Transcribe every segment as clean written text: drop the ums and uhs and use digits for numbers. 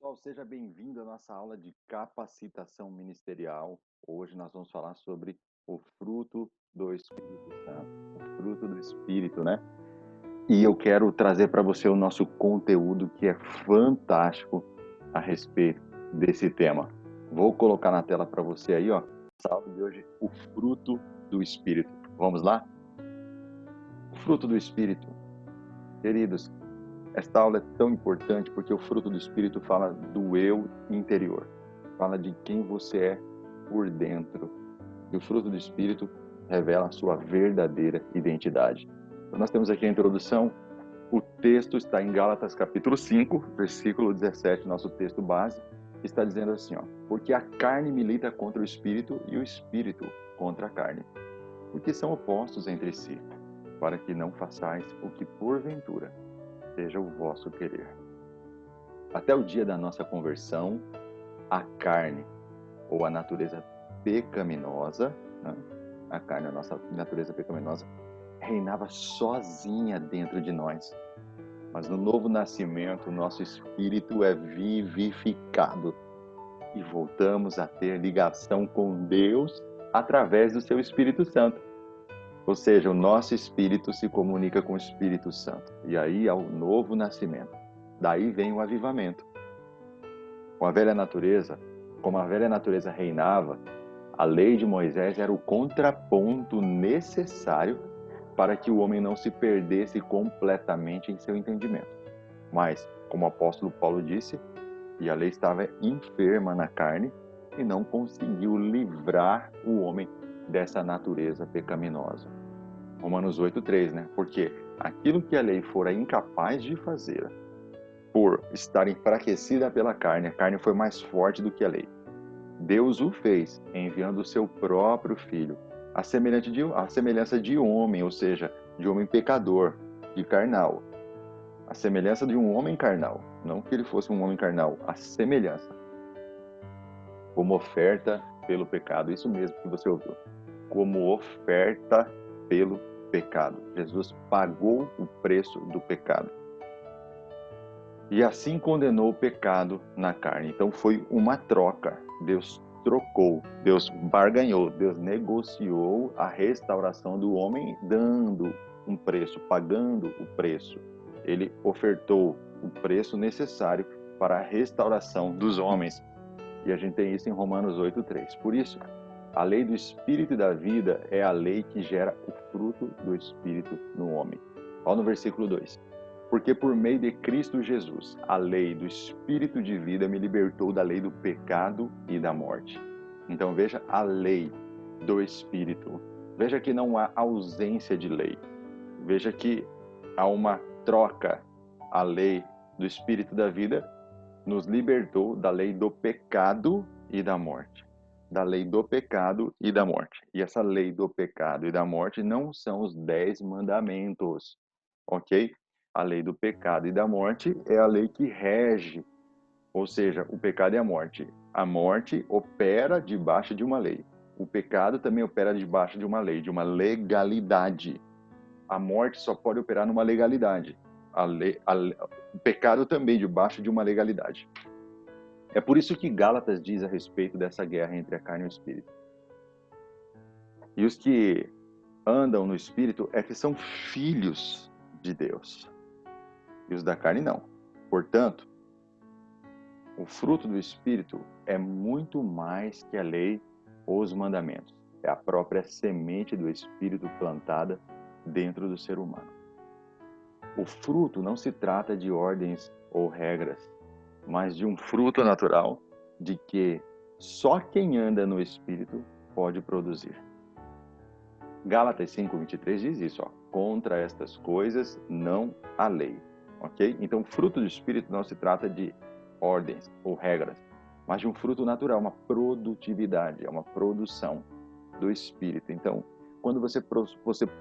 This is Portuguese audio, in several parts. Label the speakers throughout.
Speaker 1: Pessoal, seja bem-vindo à nossa aula de capacitação ministerial. Hoje nós vamos falar sobre o fruto do Espírito Santo, o fruto do Espírito, né? E eu quero trazer para você o nosso conteúdo que é fantástico a respeito desse tema. Vou colocar na tela para você aí, ó, essa aula de hoje, o fruto do Espírito. Vamos lá? O fruto do Espírito. Queridos, esta aula é tão importante porque o fruto do Espírito fala do eu interior, fala de quem você é por dentro. E o fruto do Espírito revela a sua verdadeira identidade. Então, nós temos aqui a introdução. O texto está em Gálatas capítulo 5, versículo 17, nosso texto base, que está dizendo assim, ó: porque a carne milita contra o Espírito e o Espírito contra a carne, porque são opostos entre si, para que não façais o que porventura seja o vosso querer. Até o dia da nossa conversão, a carne, ou a natureza pecaminosa, né? A carne, a nossa natureza pecaminosa, reinava sozinha dentro de nós. Mas no novo nascimento, o nosso espírito é vivificado e voltamos a ter ligação com Deus através do seu Espírito Santo. Ou seja, o nosso espírito se comunica com o Espírito Santo. E aí é o novo nascimento. Daí vem o avivamento. Com a velha natureza, como a velha natureza reinava, a lei de Moisés era o contraponto necessário para que o homem não se perdesse completamente em seu entendimento. Mas, como o apóstolo Paulo disse, e a lei estava enferma na carne e não conseguiu livrar o homem dessa natureza pecaminosa. Romanos 8:3, né? Porque aquilo que a lei fora incapaz de fazer, por estar enfraquecida pela carne, a carne foi mais forte do que a lei. Deus o fez, enviando o seu próprio filho, a semelhança de homem, ou seja, de homem pecador, de carnal. A semelhança de um homem carnal, não que ele fosse um homem carnal, a semelhança, como oferta pelo pecado, isso mesmo que você ouviu, como oferta pelo pecado. Jesus pagou o preço do pecado. E assim condenou o pecado na carne. Então foi uma troca. Deus trocou, Deus barganhou, Deus negociou a restauração do homem, dando um preço, pagando o preço. Ele ofertou o preço necessário para a restauração dos homens. E a gente tem isso em Romanos 8:3. Por isso, a lei do Espírito e da vida é a lei que gera o fruto do Espírito no homem. Olha no versículo 2. Porque por meio de Cristo Jesus, a lei do Espírito de vida me libertou da lei do pecado e da morte. Então veja a lei do Espírito. Veja que não há ausência de lei. Veja que há uma troca. A lei do Espírito da vida nos libertou da lei do pecado e da morte. Da lei do pecado e da morte. E essa lei do pecado e da morte não são os 10 mandamentos, ok? A lei do pecado e da morte é a lei que rege, ou seja, o pecado e a morte. A morte opera debaixo de uma lei. O pecado também opera debaixo de uma lei, de uma legalidade. A morte só pode operar numa legalidade. O pecado também debaixo de uma legalidade. É por isso que Gálatas diz a respeito dessa guerra entre a carne e o espírito. E os que andam no espírito é que são filhos de Deus. E os da carne não. Portanto, o fruto do espírito é muito mais que a lei ou os mandamentos. É a própria semente do espírito plantada dentro do ser humano. O fruto não se trata de ordens ou regras, mas de um fruto natural de que só quem anda no Espírito pode produzir. Gálatas 5:23 diz isso, ó: contra estas coisas não há lei, ok? Então, o fruto do Espírito não se trata de ordens ou regras, mas de um fruto natural, uma produtividade, é uma produção do Espírito. Então, quando você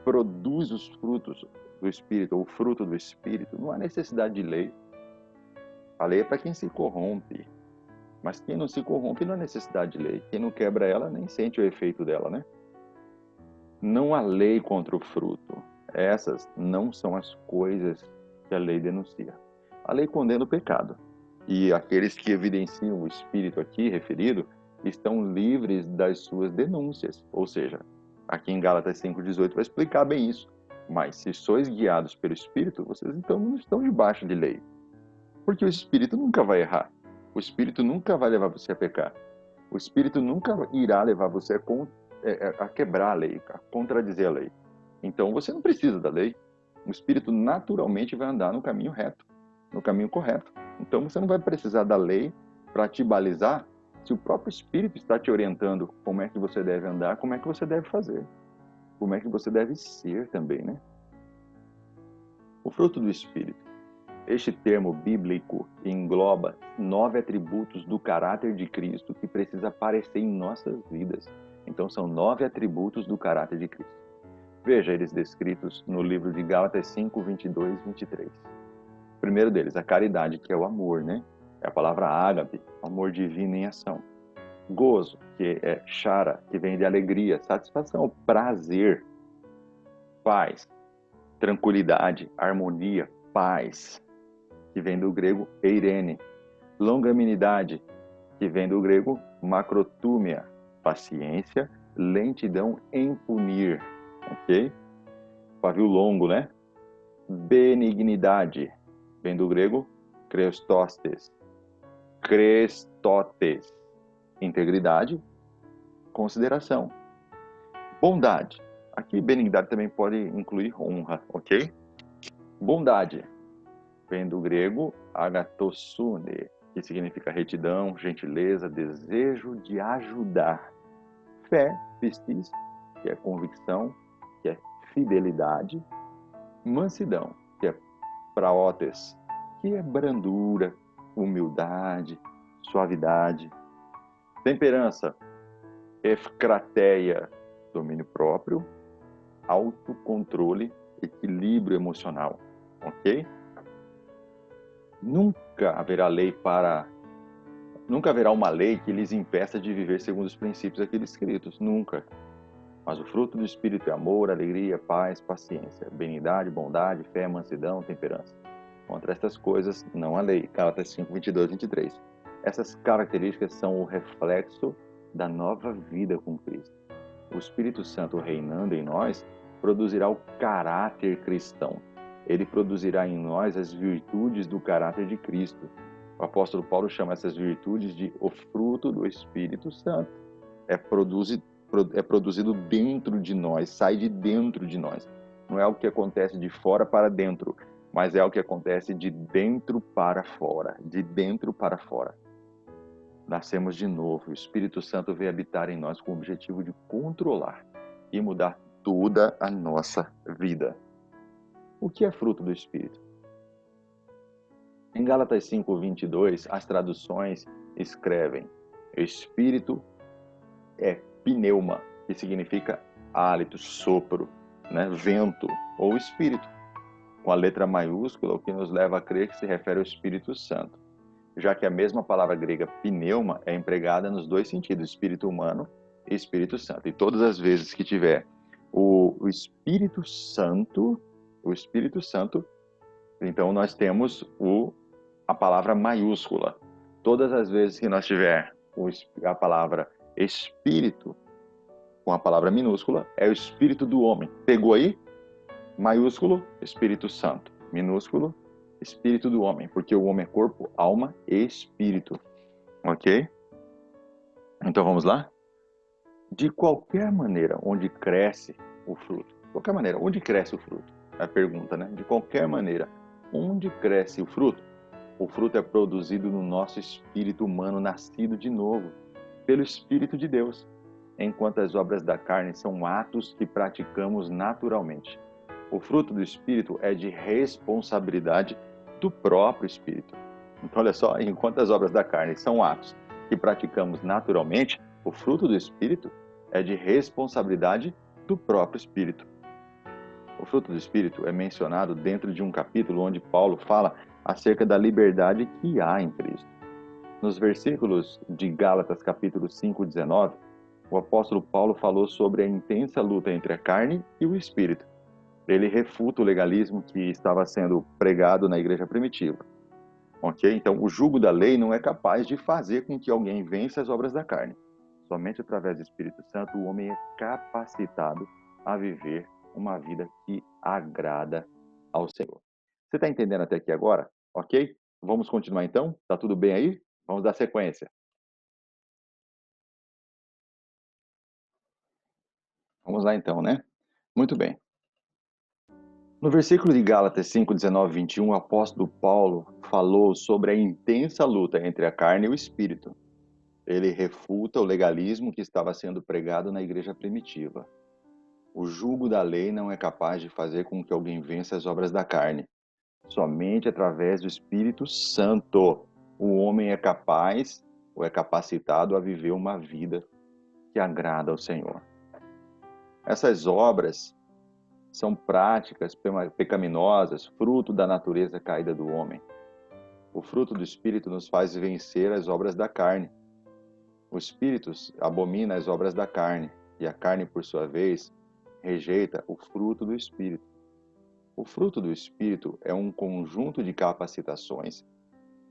Speaker 1: produz os frutos do Espírito, ou o fruto do Espírito, não há necessidade de lei. A lei é para quem se corrompe. Mas quem não se corrompe não há necessidade de lei. Quem não quebra ela nem sente o efeito dela, né? Não há lei contra o fruto. Essas não são as coisas que a lei denuncia. A lei condena o pecado. E aqueles que evidenciam o Espírito aqui referido estão livres das suas denúncias. Ou seja, aqui em Gálatas 5,18 vai explicar bem isso. Mas se sois guiados pelo Espírito, vocês então não estão debaixo de lei. Porque o Espírito nunca vai errar. O Espírito nunca vai levar você a pecar. O Espírito nunca irá levar você a quebrar a lei, a contradizer a lei. Então você não precisa da lei. O Espírito naturalmente vai andar no caminho reto, no caminho correto. Então você não vai precisar da lei para te balizar, se o próprio Espírito está te orientando como é que você deve andar, como é que você deve fazer, como é que você deve ser também, né? O fruto do Espírito. Este termo bíblico engloba 9 atributos do caráter de Cristo que precisa aparecer em nossas vidas. Então são 9 atributos do caráter de Cristo. Veja eles descritos no livro de Gálatas 5, 22 e 23. O primeiro deles, a caridade, que é o amor, né? É a palavra ágape, amor divino em ação. Gozo, que é chara, que vem de alegria, satisfação, prazer, paz, tranquilidade, harmonia, paz, que vem do grego eirene. Longanimidade, que vem do grego macrotúmia, paciência, lentidão em punir, ok? Pavio longo, né? Benignidade, vem do grego crestóstes, crestotes, integridade, consideração. Bondade, aqui benignidade também pode incluir honra, ok? Bondade, vem do grego agathosune, que significa retidão, gentileza, desejo de ajudar. Fé, pistis, que é convicção, que é fidelidade. Mansidão, que é praotes, que é brandura, humildade, suavidade. Temperança, efcrateia, domínio próprio, autocontrole, equilíbrio emocional, ok? Nunca haverá uma lei que lhes impeça de viver segundo os princípios aqui descritos, nunca. Mas o fruto do Espírito é amor, alegria, paz, paciência, benignidade, bondade, fé, mansidão, temperança. Contra estas coisas não há lei. Gálatas 5, 22 e 23. Essas características são o reflexo da nova vida com Cristo. O Espírito Santo reinando em nós produzirá o caráter cristão. Ele produzirá em nós as virtudes do caráter de Cristo. O apóstolo Paulo chama essas virtudes de o fruto do Espírito Santo. É produzido dentro de nós, sai de dentro de nós. Não é algo que acontece de fora para dentro, mas é algo que acontece de dentro para fora, de dentro para fora. Nascemos de novo, o Espírito Santo veio habitar em nós com o objetivo de controlar e mudar toda a nossa vida. O que é fruto do Espírito? Em Gálatas 5, 22, as traduções escrevem: Espírito é pneuma, que significa hálito, sopro, né? Vento ou Espírito, com a letra maiúscula, o que nos leva a crer que se refere ao Espírito Santo, já que a mesma palavra grega pneuma é empregada nos dois sentidos, Espírito humano e Espírito Santo. E todas as vezes que tiver o Espírito Santo, então nós temos a palavra maiúscula. Todas as vezes que nós tiver a palavra Espírito com a palavra minúscula, é o Espírito do homem. Pegou aí? Maiúsculo, Espírito Santo. Minúsculo, Espírito do homem, porque o homem é corpo, alma e espírito. Ok? Então vamos lá? De qualquer maneira, onde cresce o fruto? De qualquer maneira, onde cresce o fruto? É a pergunta, né? De qualquer maneira, onde cresce o fruto? O fruto é produzido no nosso espírito humano nascido de novo, pelo Espírito de Deus, enquanto as obras da carne são atos que praticamos naturalmente. O fruto do Espírito é de responsabilidade do próprio Espírito. Então, olha só, enquanto as obras da carne são atos que praticamos naturalmente, o fruto do Espírito é de responsabilidade do próprio Espírito. O fruto do Espírito é mencionado dentro de um capítulo onde Paulo fala acerca da liberdade que há em Cristo. Nos versículos de Gálatas, capítulo 5, 19, o apóstolo Paulo falou sobre a intensa luta entre a carne e o Espírito. Ele refuta o legalismo que estava sendo pregado na igreja primitiva. Ok? Então, o jugo da lei não é capaz de fazer com que alguém vença as obras da carne. Somente através do Espírito Santo o homem é capacitado a viver uma vida que agrada ao Senhor. Você está entendendo até aqui agora? Ok? Vamos continuar então? Tá tudo bem aí? Vamos dar sequência. Vamos lá então, né? Muito bem. No versículo de Gálatas 5, 19 e 21, o apóstolo Paulo falou sobre a intensa luta entre a carne e o espírito. Ele refuta o legalismo que estava sendo pregado na igreja primitiva. O jugo da lei não é capaz de fazer com que alguém vença as obras da carne. Somente através do Espírito Santo o homem é capaz ou é capacitado a viver uma vida que agrada ao Senhor. Essas obras são práticas pecaminosas, fruto da natureza caída do homem. O fruto do Espírito nos faz vencer as obras da carne. O Espírito abomina as obras da carne, e a carne, por sua vez, rejeita o fruto do Espírito. O fruto do Espírito é um conjunto de capacitações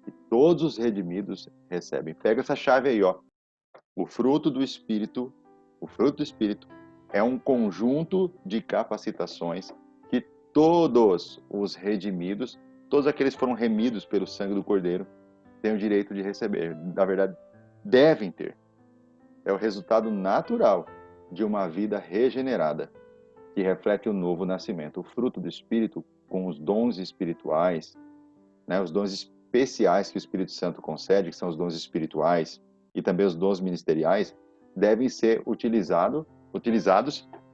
Speaker 1: que todos os redimidos recebem. Pega essa chave aí, ó. O fruto do Espírito, o fruto do Espírito é um conjunto de capacitações que todos os redimidos, todos aqueles que foram remidos pelo sangue do Cordeiro, têm o direito de receber. Na verdade, devem ter. É o resultado natural de uma vida regenerada, que reflete o novo nascimento. O fruto do Espírito, com os dons espirituais, né, os dons especiais que o Espírito Santo concede, que são os dons espirituais, e também os dons ministeriais, devem ser utilizados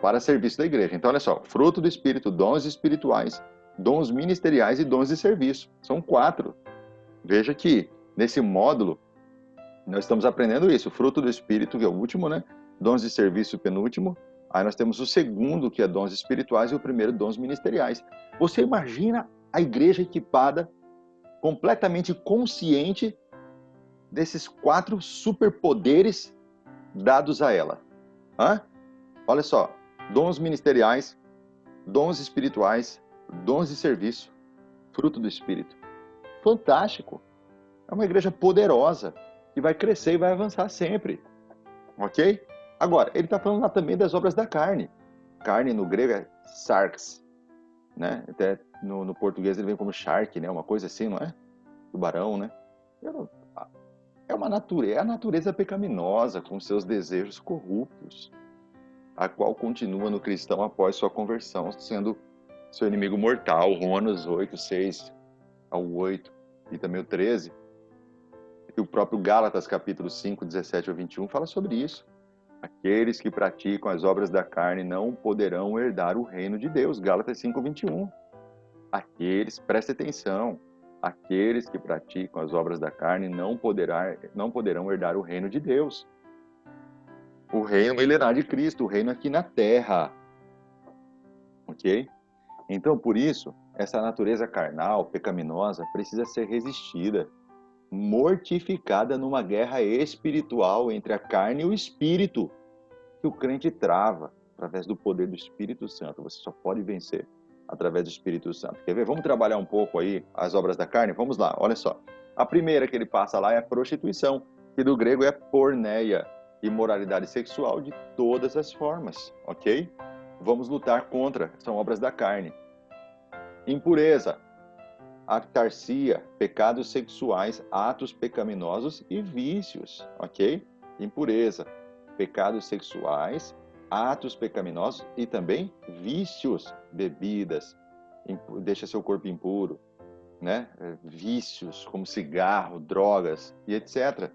Speaker 1: para serviço da igreja. Então, olha só, fruto do Espírito, dons espirituais, dons ministeriais e dons de serviço. São 4. Veja que, nesse módulo, nós estamos aprendendo isso. O fruto do Espírito, que é o último, né? Dons de serviço, o penúltimo. Aí nós temos o segundo, que é dons espirituais, e o primeiro, dons ministeriais. Você imagina a igreja equipada, completamente consciente desses 4 superpoderes dados a ela. Hã? Olha só, dons ministeriais, dons espirituais, dons de serviço, fruto do Espírito. Fantástico! É uma igreja poderosa, que vai crescer e vai avançar sempre. Ok? Agora, ele está falando lá também das obras da carne. Carne no grego é sarx, né? Até no português ele vem como shark, né? Uma coisa assim, não é? Tubarão, né? É a natureza pecaminosa com seus desejos corruptos, a qual continua no cristão após sua conversão, sendo seu inimigo mortal. Romanos 8, 6 ao 8 e também o 13. E o próprio Gálatas capítulo 5, 17 ao 21 fala sobre isso. Aqueles que praticam as obras da carne não poderão herdar o reino de Deus. Gálatas 5, 21. Aqueles, preste atenção, aqueles que praticam as obras da carne não poderão herdar o reino de Deus. O reino milenar de Cristo, o reino aqui na terra. Ok? Então, por isso, essa natureza carnal, pecaminosa, precisa ser resistida, mortificada numa guerra espiritual entre a carne e o espírito, que o crente trava através do poder do Espírito Santo. Você só pode vencer através do Espírito Santo. Quer ver? Vamos trabalhar um pouco aí as obras da carne? Vamos lá, olha só. A primeira que ele passa lá é a prostituição, que do grego é porneia, imoralidade sexual de todas as formas, ok? Vamos lutar contra, são obras da carne. Impureza, atarsia, pecados sexuais, atos pecaminosos e vícios, ok? Impureza, pecados sexuais, atos pecaminosos e também vícios, bebidas, deixa seu corpo impuro, né? Vícios como cigarro, drogas e etc.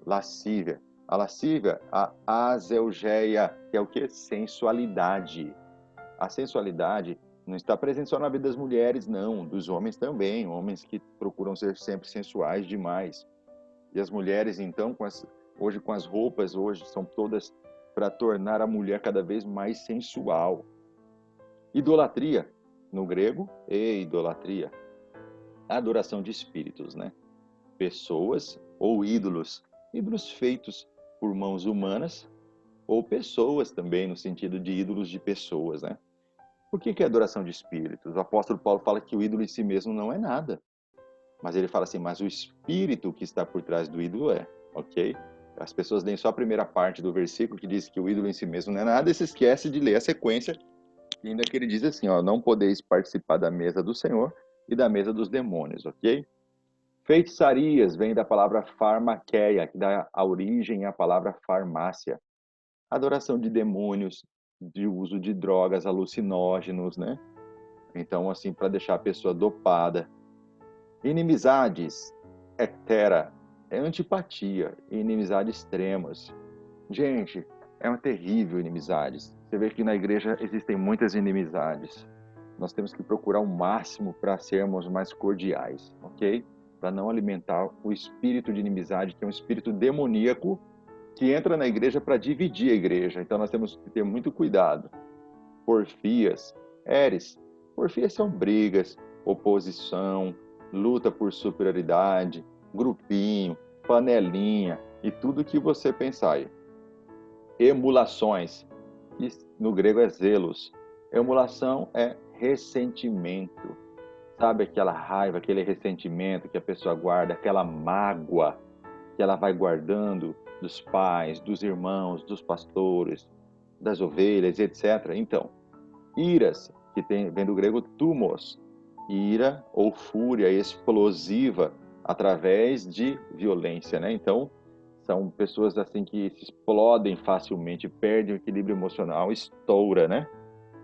Speaker 1: Lascívia. A lascívia, a azelgeia, que é o que? Sensualidade. A sensualidade não está presente só na vida das mulheres, não, dos homens também, homens que procuram ser sempre sensuais demais. E as mulheres, então, hoje com as roupas, hoje são todas para tornar a mulher cada vez mais sensual. Idolatria, no grego, idolatria, adoração de espíritos, né? Pessoas ou ídolos, ídolos feitos por mãos humanas, ou pessoas também, no sentido de ídolos de pessoas, né? Por que é adoração de espíritos? O apóstolo Paulo fala que o ídolo em si mesmo não é nada. Mas ele fala assim, mas o espírito que está por trás do ídolo é, ok? As pessoas leem só a primeira parte do versículo, que diz que o ídolo em si mesmo não é nada, e se esquece de ler a sequência, e ainda que ele diz assim, ó, não podeis participar da mesa do Senhor e da mesa dos demônios, ok? Feitiçarias vem da palavra farmaqueia, que dá a origem à palavra farmácia. Adoração de demônios, de uso de drogas, alucinógenos, né? Então, assim, para deixar a pessoa dopada. Inimizades, hetera, é antipatia, inimizades extremas. Gente, é uma terrível inimizades. Você vê que na igreja existem muitas inimizades. Nós temos que procurar o máximo para sermos mais cordiais, ok? Para não alimentar o espírito de inimizade, que é um espírito demoníaco que entra na igreja para dividir a igreja. Então nós temos que ter muito cuidado. Porfias, eres. Porfias são brigas, oposição, luta por superioridade, grupinho, panelinha e tudo que você pensar aí. Emulações, que no grego é zelos. Emulação é ressentimento. Sabe aquela raiva, aquele ressentimento que a pessoa guarda, aquela mágoa que ela vai guardando dos pais, dos irmãos, dos pastores, das ovelhas, etc. Então, iras, que vem do grego thumos, ira ou fúria explosiva através de violência, né? Então, são pessoas assim que se explodem facilmente, perdem o equilíbrio emocional, estoura, né?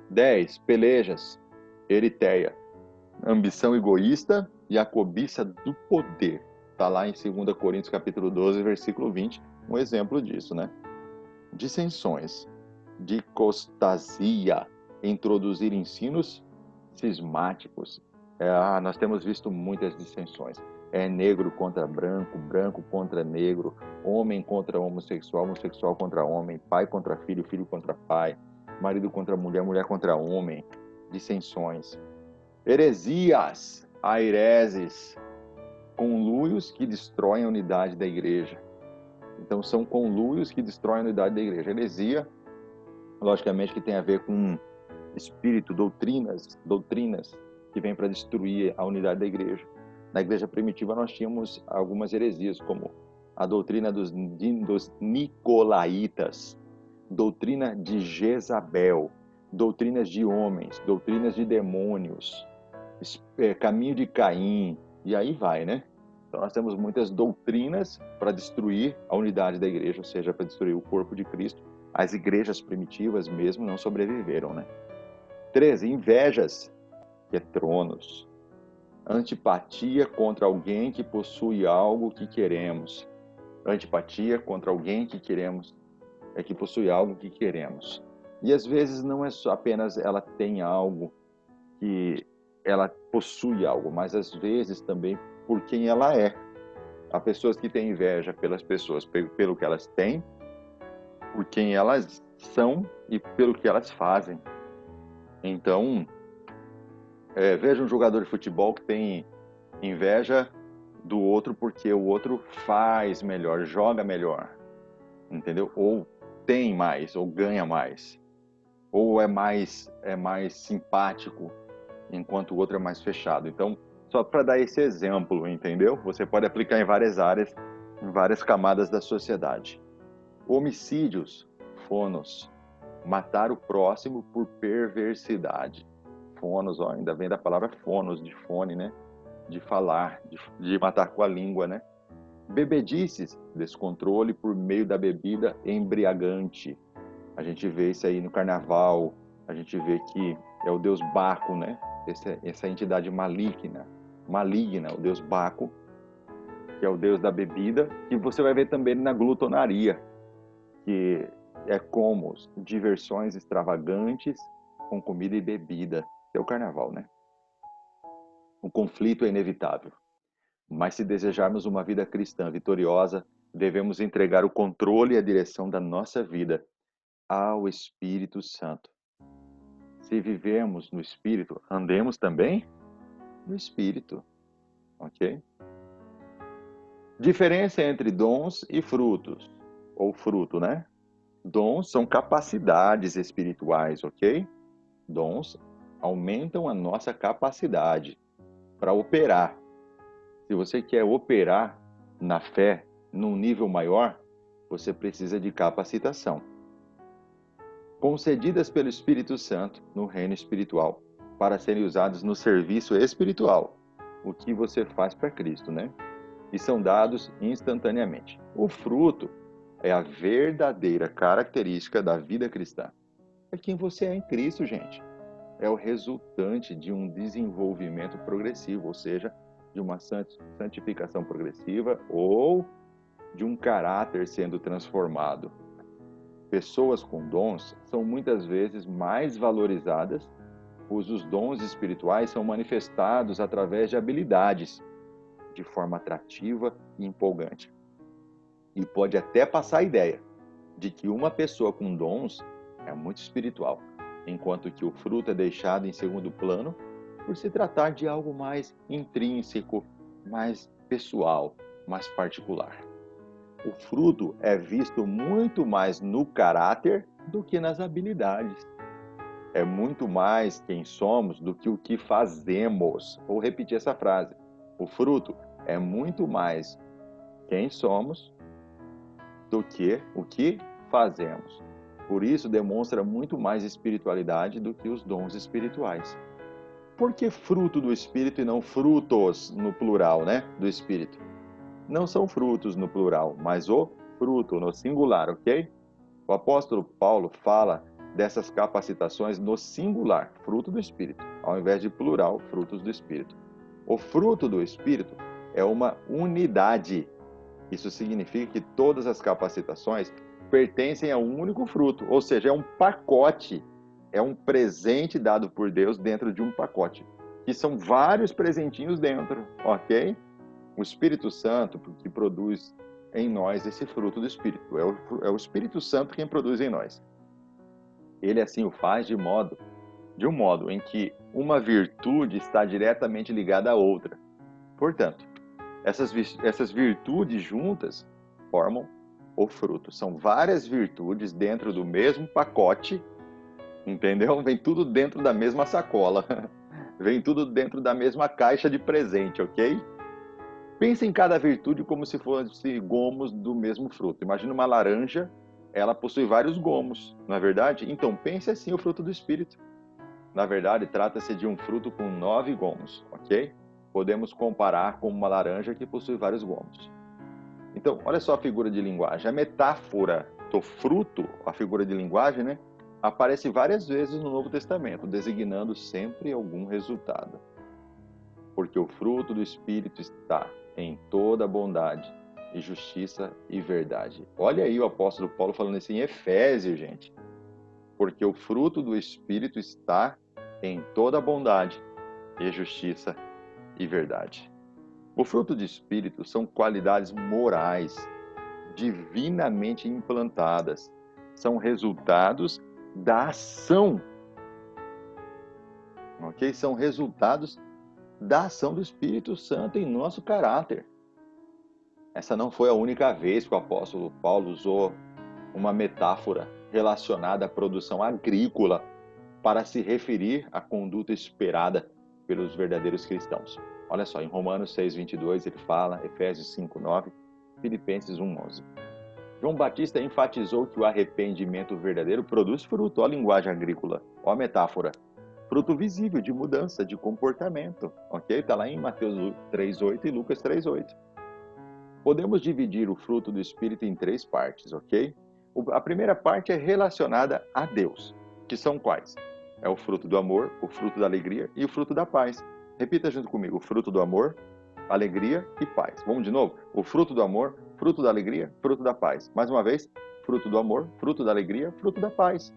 Speaker 1: 10, pelejas, eritéia, ambição egoísta e a cobiça do poder. Está lá em 2 Coríntios capítulo 12, versículo 20, um exemplo disso, né? Dissensões, dicostasia, introduzir ensinos cismáticos. Nós temos visto muitas dissensões. É negro contra branco, branco contra negro, homem contra homossexual, homossexual contra homem, pai contra filho, filho contra pai, marido contra mulher, mulher contra homem. Dissensões. Heresias, aireses, conluios que destroem a unidade da igreja. Então, são conluios que destroem a unidade da igreja. Heresia, logicamente, que tem a ver com espírito, doutrinas que vêm para destruir a unidade da igreja. Na igreja primitiva, nós tínhamos algumas heresias, como a doutrina dos nicolaítas, doutrina de Jezabel, doutrinas de homens, doutrinas de demônios, caminho de Caim, e aí vai, né? Então nós temos muitas doutrinas para destruir a unidade da igreja, ou seja, para destruir o corpo de Cristo. As igrejas primitivas mesmo não sobreviveram, né? 13, invejas, que é tronos. Antipatia contra alguém que possui algo que queremos. Antipatia contra alguém que queremos, que possui algo que queremos. E às vezes não é só apenas ela tem algo, que ela possui algo, mas às vezes também por quem ela é. Há pessoas que têm inveja pelas pessoas, pelo que elas têm, por quem elas são e pelo que elas fazem. Então, veja um jogador de futebol que tem inveja do outro porque o outro faz melhor, joga melhor, entendeu? Ou tem mais, ou ganha mais, ou é mais simpático, enquanto o outro é mais fechado. Então, só para dar esse exemplo, entendeu? Você pode aplicar em várias áreas, em várias camadas da sociedade. Homicídios, fonos, matar o próximo por perversidade. Fonos, ó, ainda vem da palavra fonos, de fone, né? De falar, de matar com a língua, né? Bebedices, descontrole por meio da bebida embriagante. A gente vê isso aí no carnaval, a gente vê que é o deus Baco, né? Essa entidade maligna, o deus Baco, que é o deus da bebida, que você vai ver também na glutonaria, que é como diversões extravagantes com comida e bebida, que é o carnaval, né? O conflito é inevitável, mas se desejarmos uma vida cristã vitoriosa, devemos entregar o controle e a direção da nossa vida ao Espírito Santo. Se vivemos no Espírito, andemos também no Espírito, ok? Diferença entre dons e frutos, ou fruto, né? Dons são capacidades espirituais, ok? Dons aumentam a nossa capacidade para operar. Se você quer operar na fé num nível maior, você precisa de capacitação, concedidas pelo Espírito Santo no reino espiritual, para serem usados no serviço espiritual, o que você faz para Cristo, né? E são dados instantaneamente. O fruto é a verdadeira característica da vida cristã. É quem você é em Cristo, gente. É o resultante de um desenvolvimento progressivo, ou seja, de uma santificação progressiva ou de um caráter sendo transformado. Pessoas com dons são muitas vezes mais valorizadas, pois os dons espirituais são manifestados através de habilidades, de forma atrativa e empolgante. E pode até passar a ideia de que uma pessoa com dons é muito espiritual, enquanto que o fruto é deixado em segundo plano por se tratar de algo mais intrínseco, mais pessoal, mais particular. O fruto é visto muito mais no caráter do que nas habilidades. É muito mais quem somos do que o que fazemos. Vou repetir essa frase. O fruto é muito mais quem somos do que o que fazemos. Por isso, demonstra muito mais espiritualidade do que os dons espirituais. Por que fruto do Espírito e não frutos no plural, né? Do Espírito. Não são frutos no plural, mas o fruto no singular, ok? O apóstolo Paulo fala dessas capacitações no singular, fruto do Espírito, ao invés de plural, frutos do Espírito. O fruto do Espírito é uma unidade. Isso significa que todas as capacitações pertencem a um único fruto, ou seja, é um pacote, é um presente dado por Deus dentro de um pacote, que são vários presentinhos dentro, ok? O Espírito Santo que produz em nós esse fruto do Espírito. É o Espírito Santo quem produz em nós. Ele assim o faz de um modo em que uma virtude está diretamente ligada à outra. Portanto, essas virtudes juntas formam o fruto. São várias virtudes dentro do mesmo pacote, entendeu? Vem tudo dentro da mesma sacola. Vem tudo dentro da mesma caixa de presente, ok? Pensa em cada virtude como se fosse gomos do mesmo fruto. Imagina uma laranja, ela possui vários gomos, não é verdade? Então, pense assim o fruto do Espírito. Na verdade, trata-se de um fruto com 9 gomos, ok? Podemos comparar com uma laranja que possui vários gomos. Então, olha só a figura de linguagem. A metáfora do fruto, a figura de linguagem, né? Aparece várias vezes no Novo Testamento, designando sempre algum resultado. Porque o fruto do Espírito está em toda bondade e justiça e verdade. Olha aí o apóstolo Paulo falando isso em Efésios, gente. Porque o fruto do Espírito está em toda bondade e justiça e verdade. O fruto do Espírito são qualidades morais, divinamente implantadas. São resultados da ação. Ok? São resultados da ação do Espírito Santo em nosso caráter. Essa não foi a única vez que o apóstolo Paulo usou uma metáfora relacionada à produção agrícola para se referir à conduta esperada pelos verdadeiros cristãos. Olha só, em Romanos 6:22 ele fala, Efésios 5:9, Filipenses 1:11. João Batista enfatizou que o arrependimento verdadeiro produz fruto. Olha a linguagem agrícola, olha a metáfora. Fruto visível de mudança de comportamento, ok? Está lá em Mateus 3:8 e Lucas 3:8. Podemos dividir o fruto do Espírito em 3 partes, ok? A primeira parte é relacionada a Deus, que são quais? É o fruto do amor, o fruto da alegria e o fruto da paz. Repita junto comigo, o fruto do amor, alegria e paz. Vamos de novo? O fruto do amor, fruto da alegria, fruto da paz. Mais uma vez, fruto do amor, fruto da alegria, fruto da paz.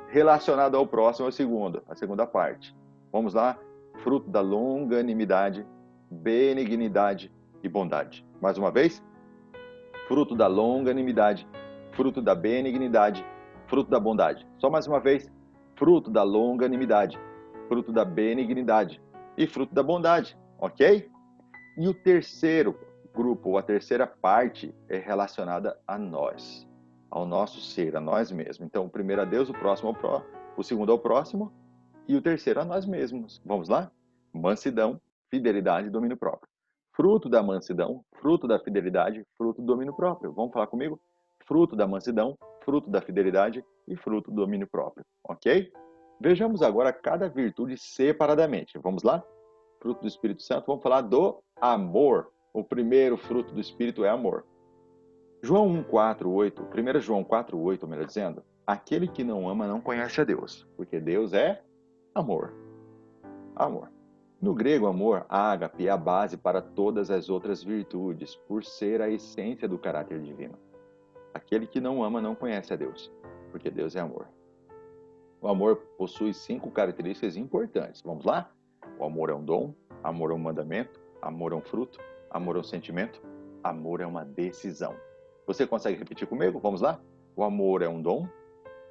Speaker 1: Relacionado ao próximo, a segunda parte. Vamos lá? Fruto da longanimidade, benignidade e bondade. Mais uma vez? Fruto da longanimidade, fruto da benignidade, fruto da bondade. Só mais uma vez. Fruto da longanimidade, fruto da benignidade e fruto da bondade. Ok? E o terceiro grupo, ou a terceira parte, é relacionada a nós, ao nosso ser, a nós mesmos. Então, o primeiro a Deus, o próximo ao próximo, o segundo ao próximo e o terceiro a nós mesmos. Vamos lá? Mansidão, fidelidade e domínio próprio. fruto da mansidão, fruto da fidelidade, fruto do domínio próprio. Vamos falar comigo? Fruto da mansidão, fruto da fidelidade e fruto do domínio próprio, ok? Vejamos agora cada virtude separadamente. Vamos lá? Fruto do Espírito Santo, vamos falar do amor. O primeiro fruto do Espírito é amor. João 1,4,8, 1 João 4,8, melhor dizendo, aquele que não ama não conhece a Deus, porque Deus é amor. Amor. No grego, amor, ágape, é a base para todas as outras virtudes, por ser a essência do caráter divino. Aquele que não ama não conhece a Deus, porque Deus é amor. O amor possui 5 características importantes. Vamos lá? O amor é um dom, amor é um mandamento, amor é um fruto, amor é um sentimento, amor é uma decisão. Você consegue repetir comigo? Vamos lá? O amor é um dom,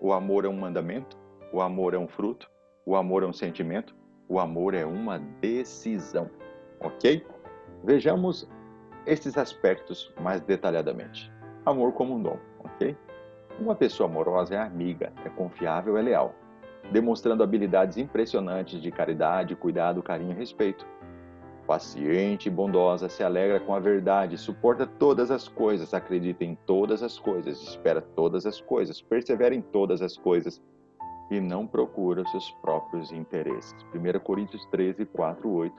Speaker 1: o amor é um mandamento, o amor é um fruto, o amor é um sentimento, o amor é uma decisão. Ok? Vejamos esses aspectos mais detalhadamente. Amor como um dom, ok? Uma pessoa amorosa é amiga, é confiável, é leal, demonstrando habilidades impressionantes de caridade, cuidado, carinho e respeito. Paciente e bondosa, se alegra com a verdade, suporta todas as coisas, acredita em todas as coisas, espera todas as coisas, persevera em todas as coisas e não procura os seus próprios interesses. 1 Coríntios 13, 4, 8,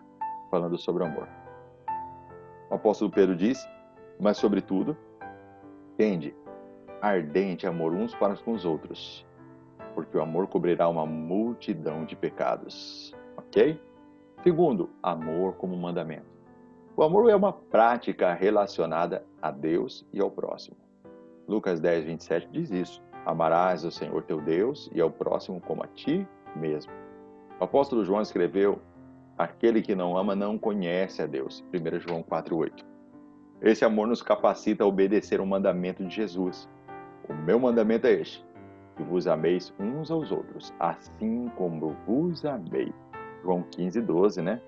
Speaker 1: falando sobre o amor. O apóstolo Pedro diz, mas sobretudo, tende ardente amor uns para com os outros, porque o amor cobrirá uma multidão de pecados. Ok? Segundo, amor como mandamento. O amor é uma prática relacionada a Deus e ao próximo. Lucas 10, 27 diz isso. Amarás o Senhor teu Deus e ao próximo como a ti mesmo. O apóstolo João escreveu, aquele que não ama não conhece a Deus. 1 João 4, 8. Esse amor nos capacita a obedecer o mandamento de Jesus. O meu mandamento é este, que vos ameis uns aos outros, assim como vos amei. João 15, 12, né?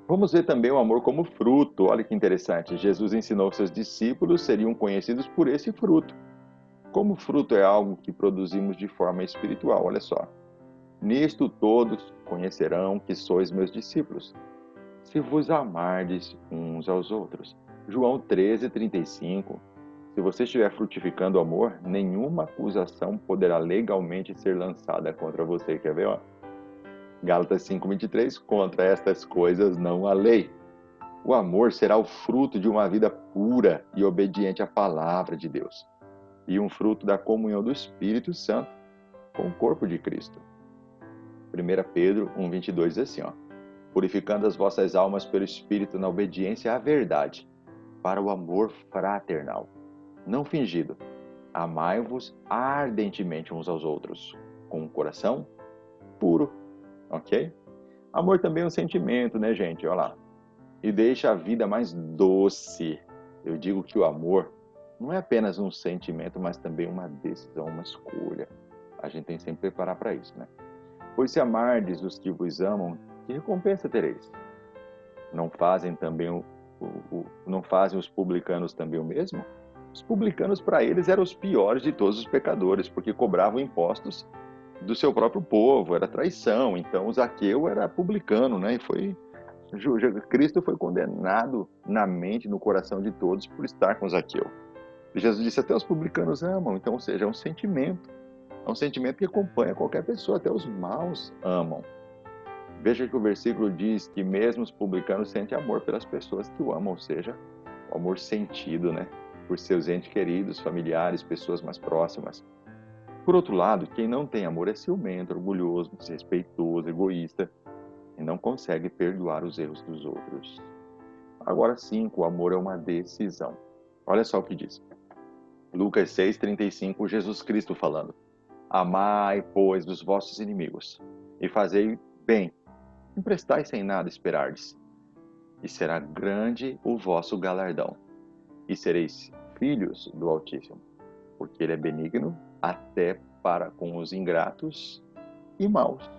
Speaker 1: Vamos ver também o amor como fruto. Olha que interessante. Jesus ensinou que seus discípulos seriam conhecidos por esse fruto. Como fruto é algo que produzimos de forma espiritual, olha só. Nisto todos conhecerão que sois meus discípulos, se vos amardes uns aos outros. João 13, 35. Se você estiver frutificando o amor, nenhuma acusação poderá legalmente ser lançada contra você. Quer ver? Ó? Gálatas 5:23, contra estas coisas não há lei. O amor será o fruto de uma vida pura e obediente à palavra de Deus, e um fruto da comunhão do Espírito Santo com o corpo de Cristo. 1 Pedro 1:22 diz assim, ó, purificando as vossas almas pelo Espírito na obediência à verdade, para o amor fraternal, não fingido. Amai-vos ardentemente uns aos outros, com um coração puro, ok? Amor também é um sentimento, né, gente? Olha lá. E deixa a vida mais doce. Eu digo que o amor não é apenas um sentimento, mas também uma decisão, uma escolha. A gente tem que sempre preparar para isso, né? Pois se amardes os que vos amam, que recompensa tereis? Não fazem também não fazem os publicanos também o mesmo? Os publicanos, para eles, eram os piores de todos os pecadores, porque cobravam impostos do seu próprio povo, era traição. Então, o Zaqueu era publicano, né? E Cristo foi condenado na mente, no coração de todos por estar com Zaqueu. E Jesus disse, até os publicanos amam. Então, ou seja, é um sentimento. É um sentimento que acompanha qualquer pessoa, até os maus amam. Veja que o versículo diz que mesmo os publicanos sentem amor pelas pessoas que o amam, ou seja, o amor sentido, né? Por seus entes queridos, familiares, pessoas mais próximas. Por outro lado, quem não tem amor é ciumento, orgulhoso, desrespeitoso, egoísta e não consegue perdoar os erros dos outros. Agora sim, o amor é uma decisão. Olha só o que diz. Lucas 6,35, Jesus Cristo falando. Amai, pois, os vossos inimigos e fazei bem, emprestai sem nada esperardes, e será grande o vosso galardão, e sereis filhos do Altíssimo, porque ele é benigno até para com os ingratos e maus.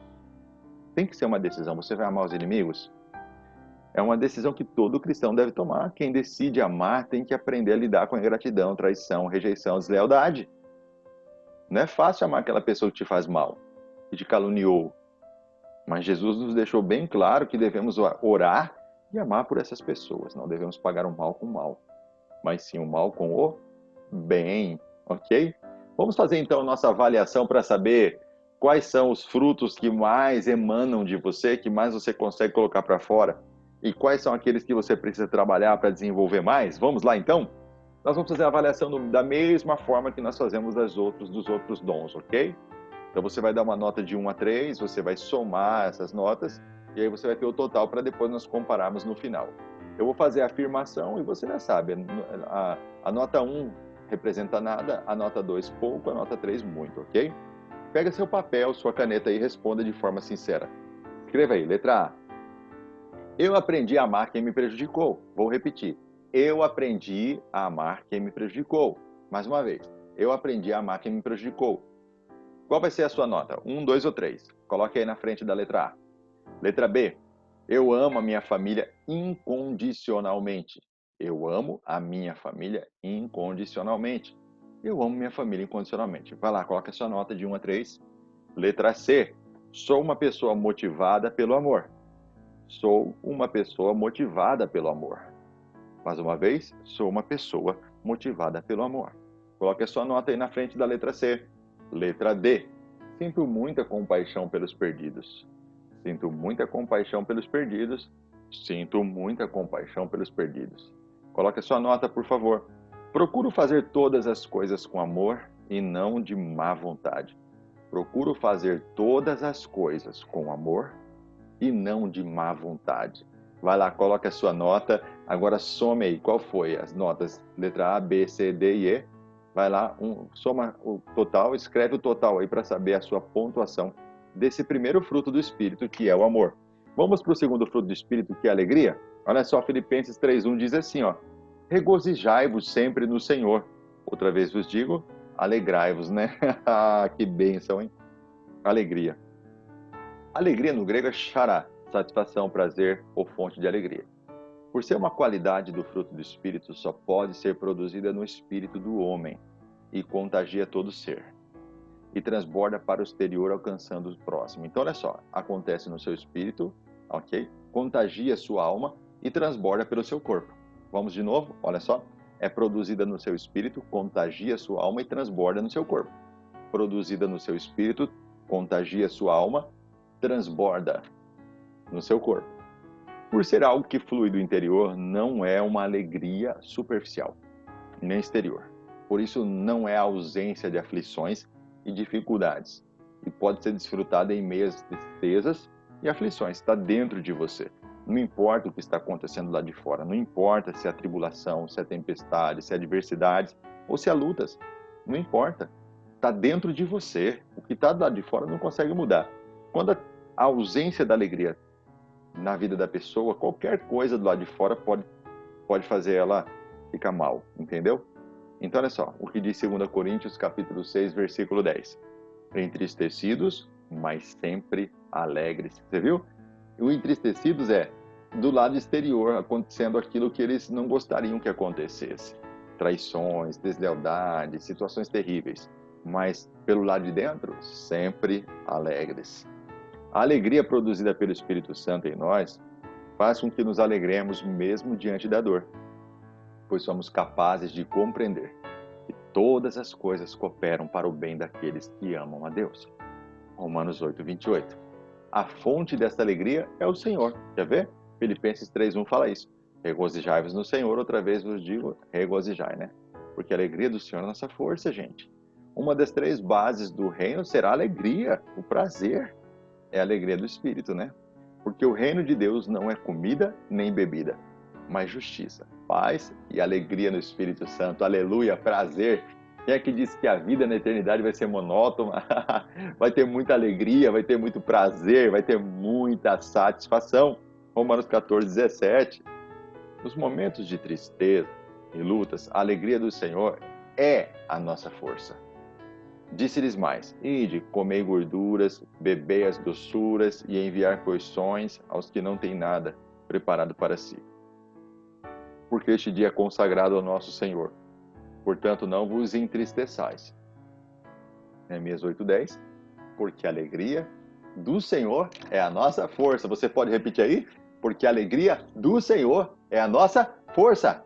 Speaker 1: Tem que ser uma decisão. Você vai amar os inimigos? É uma decisão que todo cristão deve tomar. Quem decide amar tem que aprender a lidar com a ingratidão, traição, rejeição, deslealdade. Não é fácil amar aquela pessoa que te faz mal, que te caluniou. Mas Jesus nos deixou bem claro que devemos orar e amar por essas pessoas. Não devemos pagar o mal com o mal, mas sim o mal com o bem, ok? Vamos fazer então nossa avaliação para saber quais são os frutos que mais emanam de você, que mais você consegue colocar para fora, e quais são aqueles que você precisa trabalhar para desenvolver mais. Vamos lá então? Nós vamos fazer a avaliação da mesma forma que nós fazemos dos outros dons, ok? Então você vai dar uma nota de 1 a 3, você vai somar essas notas, e aí você vai ter o total para depois nós compararmos no final. Eu vou fazer a afirmação e você já sabe, a nota 1 representa nada, a nota 2 pouco, a nota 3 muito, ok? Pega seu papel, sua caneta e responda de forma sincera. Escreva aí, letra A. Eu aprendi a amar quem me prejudicou. Vou repetir. Eu aprendi a amar quem me prejudicou. Mais uma vez. Eu aprendi a amar quem me prejudicou. Qual vai ser a sua nota? 1, 2 ou 3? Coloque aí na frente da letra A. Letra B. Eu amo a minha família incondicionalmente. Eu amo a minha família incondicionalmente. Eu amo minha família incondicionalmente. Vai lá, coloca a sua nota de 1 a 3. Letra C. Sou uma pessoa motivada pelo amor. Sou uma pessoa motivada pelo amor. Mais uma vez, sou uma pessoa motivada pelo amor. Coloque a sua nota aí na frente da letra C. Letra D. Sinto muita compaixão pelos perdidos. Sinto muita compaixão pelos perdidos. Sinto muita compaixão pelos perdidos. Coloque a sua nota, por favor. Procuro fazer todas as coisas com amor e não de má vontade. Procuro fazer todas as coisas com amor e não de má vontade. Vai lá, coloque a sua nota. Agora some aí. Qual foi as notas? Letra A, B, C, D e E. Vai lá, soma o total, escreve o total aí para saber a sua pontuação desse primeiro fruto do Espírito, que é o amor. Vamos para o segundo fruto do Espírito, que é a alegria? Olha só, Filipenses 3:1 diz assim, ó. Regozijai-vos sempre no Senhor. Outra vez vos digo, alegrai-vos, né? Que bênção, hein? Alegria. Alegria no grego é chará, satisfação, prazer ou fonte de alegria. Por ser uma qualidade do fruto do Espírito, só pode ser produzida no espírito do homem e contagia todo ser. E transborda para o exterior, alcançando o próximo. Então, olha só, acontece no seu espírito, ok? Contagia sua alma e transborda pelo seu corpo. Vamos de novo? Olha só. É produzida no seu espírito, contagia sua alma e transborda no seu corpo. Produzida no seu espírito, contagia sua alma, transborda no seu corpo. Por ser algo que flui do interior, não é uma alegria superficial, nem exterior. Por isso, não é a ausência de aflições e dificuldades. E pode ser desfrutada em meio às tristezas e aflições. Está dentro de você. Não importa o que está acontecendo lá de fora. Não importa se é tribulação, se é tempestade, se é adversidades ou se é lutas. Não importa. Está dentro de você. O que está do lado de fora não consegue mudar. Quando a ausência da alegria na vida da pessoa, qualquer coisa do lado de fora pode fazer ela ficar mal, entendeu? Então, olha só, o que diz 2 Coríntios, capítulo 6, versículo 10. Entristecidos, mas sempre alegres. Você viu? O entristecidos é do lado exterior, acontecendo aquilo que eles não gostariam que acontecesse. Traições, deslealdades, situações terríveis. Mas, pelo lado de dentro, sempre alegres. A alegria produzida pelo Espírito Santo em nós faz com que nos alegremos mesmo diante da dor, pois somos capazes de compreender que todas as coisas cooperam para o bem daqueles que amam a Deus. Romanos 8:28. A fonte dessa alegria é o Senhor. Quer ver? Filipenses 3:1 fala isso. Regozijai-vos no Senhor, outra vez vos digo, regozijai, né? Porque a alegria do Senhor é nossa força, gente. Uma das 3 bases do reino será a alegria, o prazer. É a alegria do Espírito, né? Porque o reino de Deus não é comida nem bebida, mas justiça, paz e alegria no Espírito Santo. Aleluia, prazer. Quem é que disse que a vida na eternidade vai ser monótona? Vai ter muita alegria, vai ter muito prazer, vai ter muita satisfação. Romanos 14:17. Nos momentos de tristeza e lutas, a alegria do Senhor é a nossa força. Disse-lhes mais: Ide, comei gorduras, bebei as doçuras e enviar porções aos que não têm nada preparado para si. Porque este dia é consagrado ao nosso Senhor. Portanto, não vos entristeçais. Neemias 8:10. Porque a alegria do Senhor é a nossa força. Você pode repetir aí? porque a alegria do Senhor é a nossa força.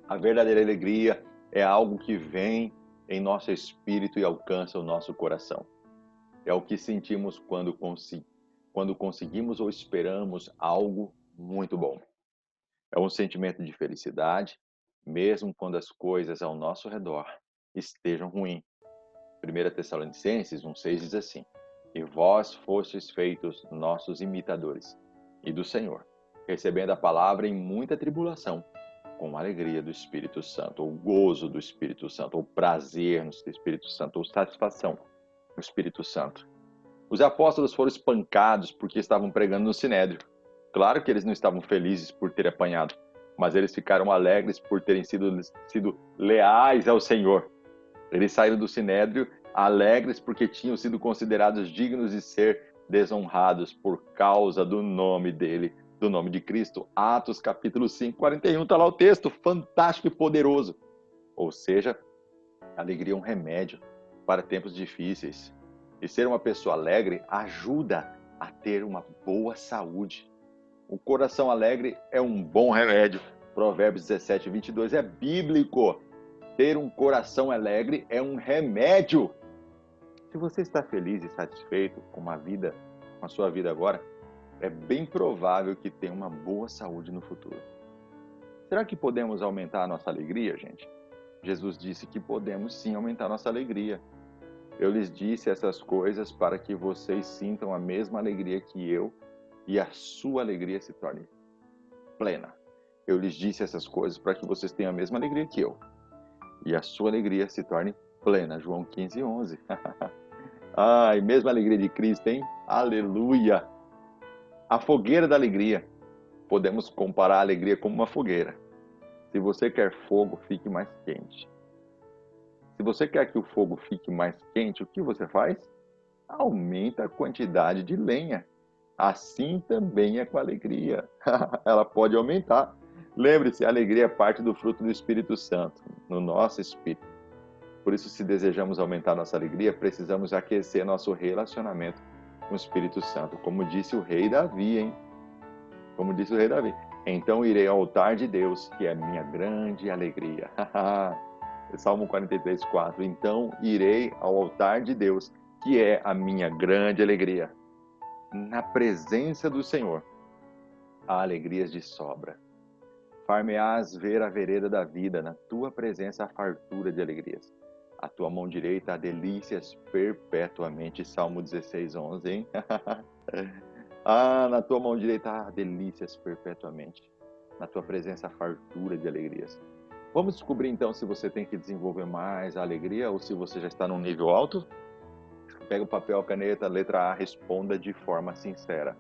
Speaker 1: A verdadeira alegria é algo que vem em nosso espírito e alcança o nosso coração. É o que sentimos quando conseguimos ou esperamos algo muito bom. É um sentimento de felicidade, mesmo quando as coisas ao nosso redor estejam ruins. 1 Tessalonicenses 1,6 diz assim: E vós fostes feitos nossos imitadores, e do Senhor, recebendo a palavra em muita tribulação, com a alegria do Espírito Santo, ou gozo do Espírito Santo, ou prazer no Espírito Santo, ou satisfação no Espírito Santo. Os apóstolos foram espancados porque estavam pregando no Sinédrio. Claro que eles não estavam felizes por ter apanhado, mas eles ficaram alegres por terem sido leais ao Senhor. Eles saíram do Sinédrio alegres porque tinham sido considerados dignos de ser desonrados por causa do nome dele, do nome de Cristo. Atos capítulo 5, 41, está lá o texto, fantástico e poderoso. Ou seja, a alegria é um remédio para tempos difíceis. E ser uma pessoa alegre ajuda a ter uma boa saúde. O coração alegre é um bom remédio. Provérbios 17, 22 é bíblico. Ter um coração alegre é um remédio. Se você está feliz e satisfeito com a sua vida agora, é bem provável que tenha uma boa saúde no futuro. Será que podemos aumentar a nossa alegria, gente? Jesus disse que podemos sim aumentar a nossa alegria. Eu lhes disse essas coisas para que vocês sintam a mesma alegria que eu e a sua alegria se torne plena. Eu lhes disse essas coisas para que vocês tenham a mesma alegria que eu e a sua alegria se torne plena. João 15, 11. Ai, mesma alegria de Cristo, hein? Aleluia! A fogueira da alegria. Podemos comparar a alegria como uma fogueira. Se você quer fogo, fique mais quente. Se você quer que o fogo fique mais quente, o que você faz? Aumenta a quantidade de lenha. Assim também é com a alegria. Ela pode aumentar. Lembre-se, a alegria é parte do fruto do Espírito Santo, no nosso espírito. Por isso, se desejamos aumentar nossa alegria, precisamos aquecer nosso relacionamento com o Espírito Santo. Como disse o rei Davi, hein? Como disse o rei Davi. Então irei ao altar de Deus, que é a minha grande alegria. Salmo 43, 4. Então irei ao altar de Deus, que é a minha grande alegria. Na presença do Senhor, há alegrias de sobra. Far-me-ás ver a vereda da vida, na tua presença há fartura de alegrias. A tua mão direita há delícias perpetuamente. Salmo 16, 11, hein? Na tua mão direita há delícias perpetuamente. Na tua presença há fartura de alegrias. Vamos descobrir então se você tem que desenvolver mais a alegria ou se você já está num nível alto? Pega o papel, a caneta, letra A, responda de forma sincera.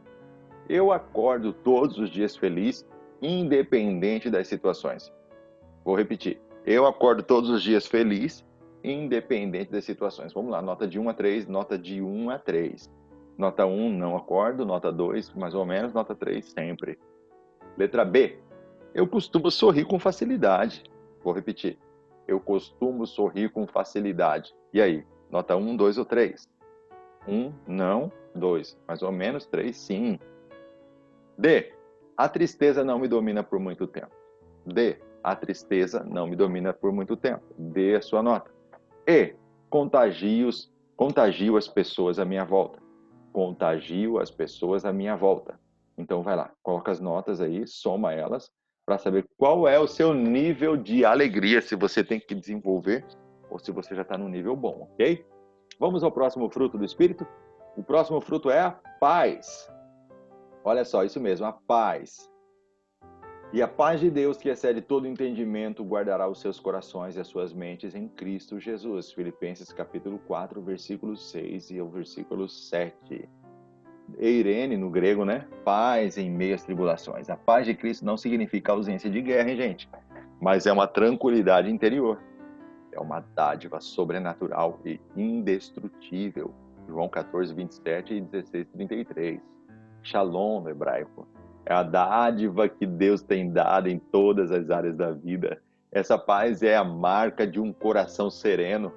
Speaker 1: Eu acordo todos os dias feliz, independente das situações. Vou repetir. Eu acordo todos os dias feliz, independente das situações. Vamos lá, nota de 1 a 3, nota de 1 a 3. Nota 1, não acordo. Nota 2, mais ou menos. Nota 3, sempre. Letra B. Eu costumo sorrir com facilidade. Vou repetir. Eu costumo sorrir com facilidade. E aí? Nota 1, 2 ou 3? 1, não. 2, mais ou menos. 3, sim. D. A tristeza não me domina por muito tempo. D. A tristeza não me domina por muito tempo. D. A sua nota. E. Contagio as pessoas à minha volta. Contagio as pessoas à minha volta. Então vai lá, coloca as notas aí, soma elas, para saber qual é o seu nível de alegria, se você tem que desenvolver ou se você já está num nível bom, ok? Vamos ao próximo fruto do Espírito? O próximo fruto é a paz. Olha só, isso mesmo, a paz. E a paz de Deus, que excede todo entendimento, guardará os seus corações e as suas mentes em Cristo Jesus. Filipenses capítulo 4, versículo 6 e o versículo 7. Eirene, no grego, né? Paz em meio às tribulações. A paz de Cristo não significa ausência de guerra, hein, gente? Mas é uma tranquilidade interior. É uma dádiva sobrenatural e indestrutível. João 14, 27 e 16, 33. Shalom, no hebraico. É a dádiva que Deus tem dado em todas as áreas da vida. Essa paz é a marca de um coração sereno,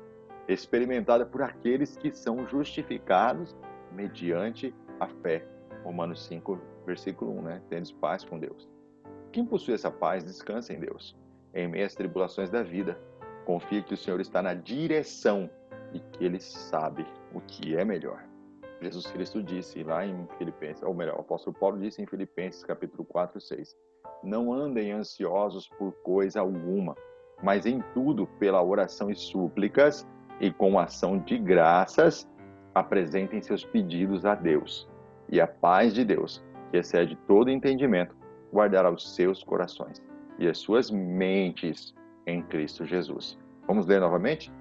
Speaker 1: experimentada por aqueles que são justificados mediante a fé Romanos 5, versículo 1, né? Tendes paz com Deus. Quem possui essa paz, descansa em Deus. Em meio às tribulações da vida, confia que o Senhor está na direção e que Ele sabe o que é melhor. Jesus Cristo disse lá em Filipenses, ou melhor, o apóstolo Paulo disse em Filipenses, capítulo 4, 6, não andem ansiosos por coisa alguma, mas em tudo, pela oração e súplicas, e com ação de graças, apresentem seus pedidos a Deus. E a paz de Deus, que excede todo entendimento, guardará os seus corações e as suas mentes em Cristo Jesus. Vamos ler novamente?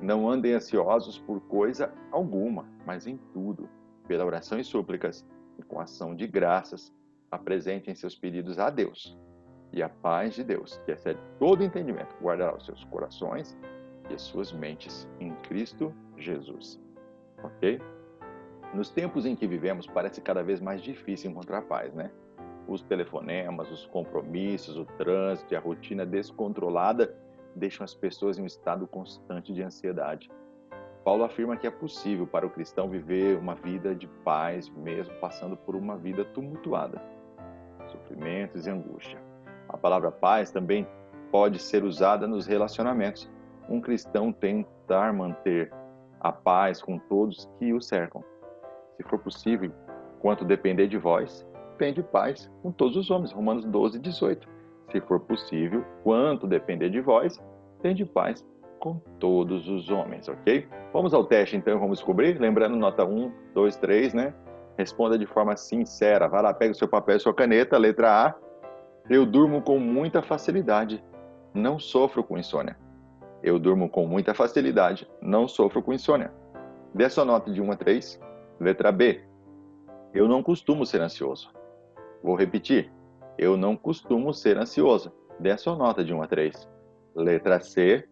Speaker 1: Não andem ansiosos por coisa alguma, mas em tudo, pela oração e súplicas, e com ação de graças, apresentem seus pedidos a Deus. E a paz de Deus, que excede todo entendimento, guardará os seus corações e as suas mentes em Cristo Jesus. Ok? Nos tempos em que vivemos, parece cada vez mais difícil encontrar paz, né? Os telefonemas, os compromissos, o trânsito e a rotina descontrolada deixam as pessoas em um estado constante de ansiedade. Paulo afirma que é possível para o cristão viver uma vida de paz, mesmo passando por uma vida tumultuada, sofrimentos e angústia. A palavra paz também pode ser usada nos relacionamentos. Um cristão tentar manter a paz com todos que o cercam. Se for possível, quanto depender de vós, tende paz com todos os homens. Romanos 12, 18. Se for possível, quanto depender de vós, tende paz com todos os homens, ok? Vamos ao teste, então, vamos descobrir. Lembrando, nota 1, 2, 3, né? Responda de forma sincera. Vai lá, pega o seu papel e sua caneta. Letra A. Eu durmo com muita facilidade. Não sofro com insônia. Eu durmo com muita facilidade. Não sofro com insônia. Dê sua nota de 1 a 3. Letra B. Eu não costumo ser ansioso. Vou repetir. Eu não costumo ser ansioso. Dê a sua nota de 1 a 3. Letra C.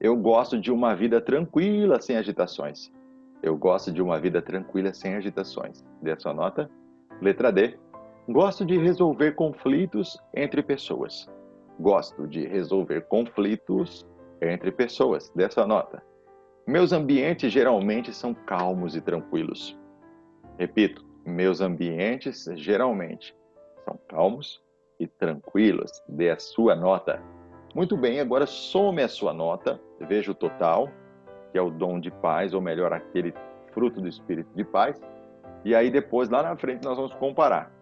Speaker 1: Eu gosto de uma vida tranquila, sem agitações. Eu gosto de uma vida tranquila, sem agitações. Dê a sua nota. Letra D. Gosto de resolver conflitos entre pessoas. Gosto de resolver conflitos entre pessoas. Dê a sua nota. Meus ambientes geralmente são calmos e tranquilos. Repito, meus ambientes geralmente são calmos e tranquilos. Dê a sua nota. Muito bem, agora some a sua nota, veja o total, que é o dom de paz, ou melhor, aquele fruto do Espírito de paz, e aí depois, lá na frente, nós vamos comparar.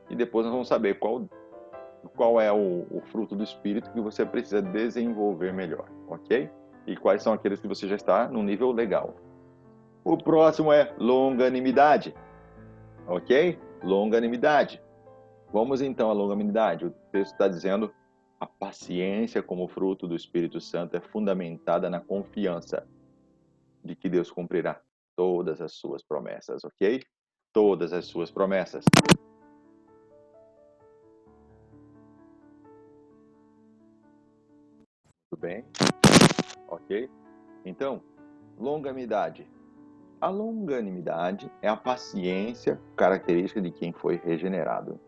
Speaker 1: E depois nós vamos saber qual é o fruto do Espírito que você precisa desenvolver melhor, ok? E quais são aqueles que você já está no nível legal. O próximo é longanimidade, ok? Longanimidade. Vamos então à longanimidade. O texto está dizendo: a paciência como fruto do Espírito Santo é fundamentada na confiança de que Deus cumprirá todas as suas promessas, ok? Todas as suas promessas. Tudo bem? Ok? Então, longanimidade. A longanimidade é a paciência característica de quem foi regenerado,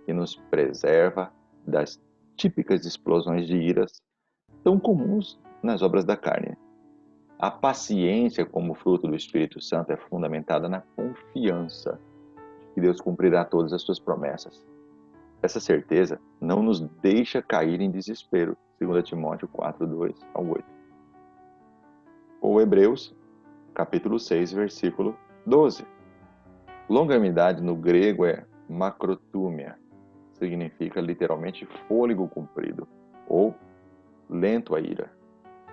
Speaker 1: que nos preserva das típicas explosões de iras tão comuns nas obras da carne. A paciência como fruto do Espírito Santo é fundamentada na confiança de que Deus cumprirá todas as suas promessas. Essa certeza não nos deixa cair em desespero, 2 Timóteo 4, 2 ao 8. Ou Hebreus, capítulo 6, versículo 12. Longanimidade no grego é macrotúmia, significa literalmente fôlego comprido, ou lento a ira,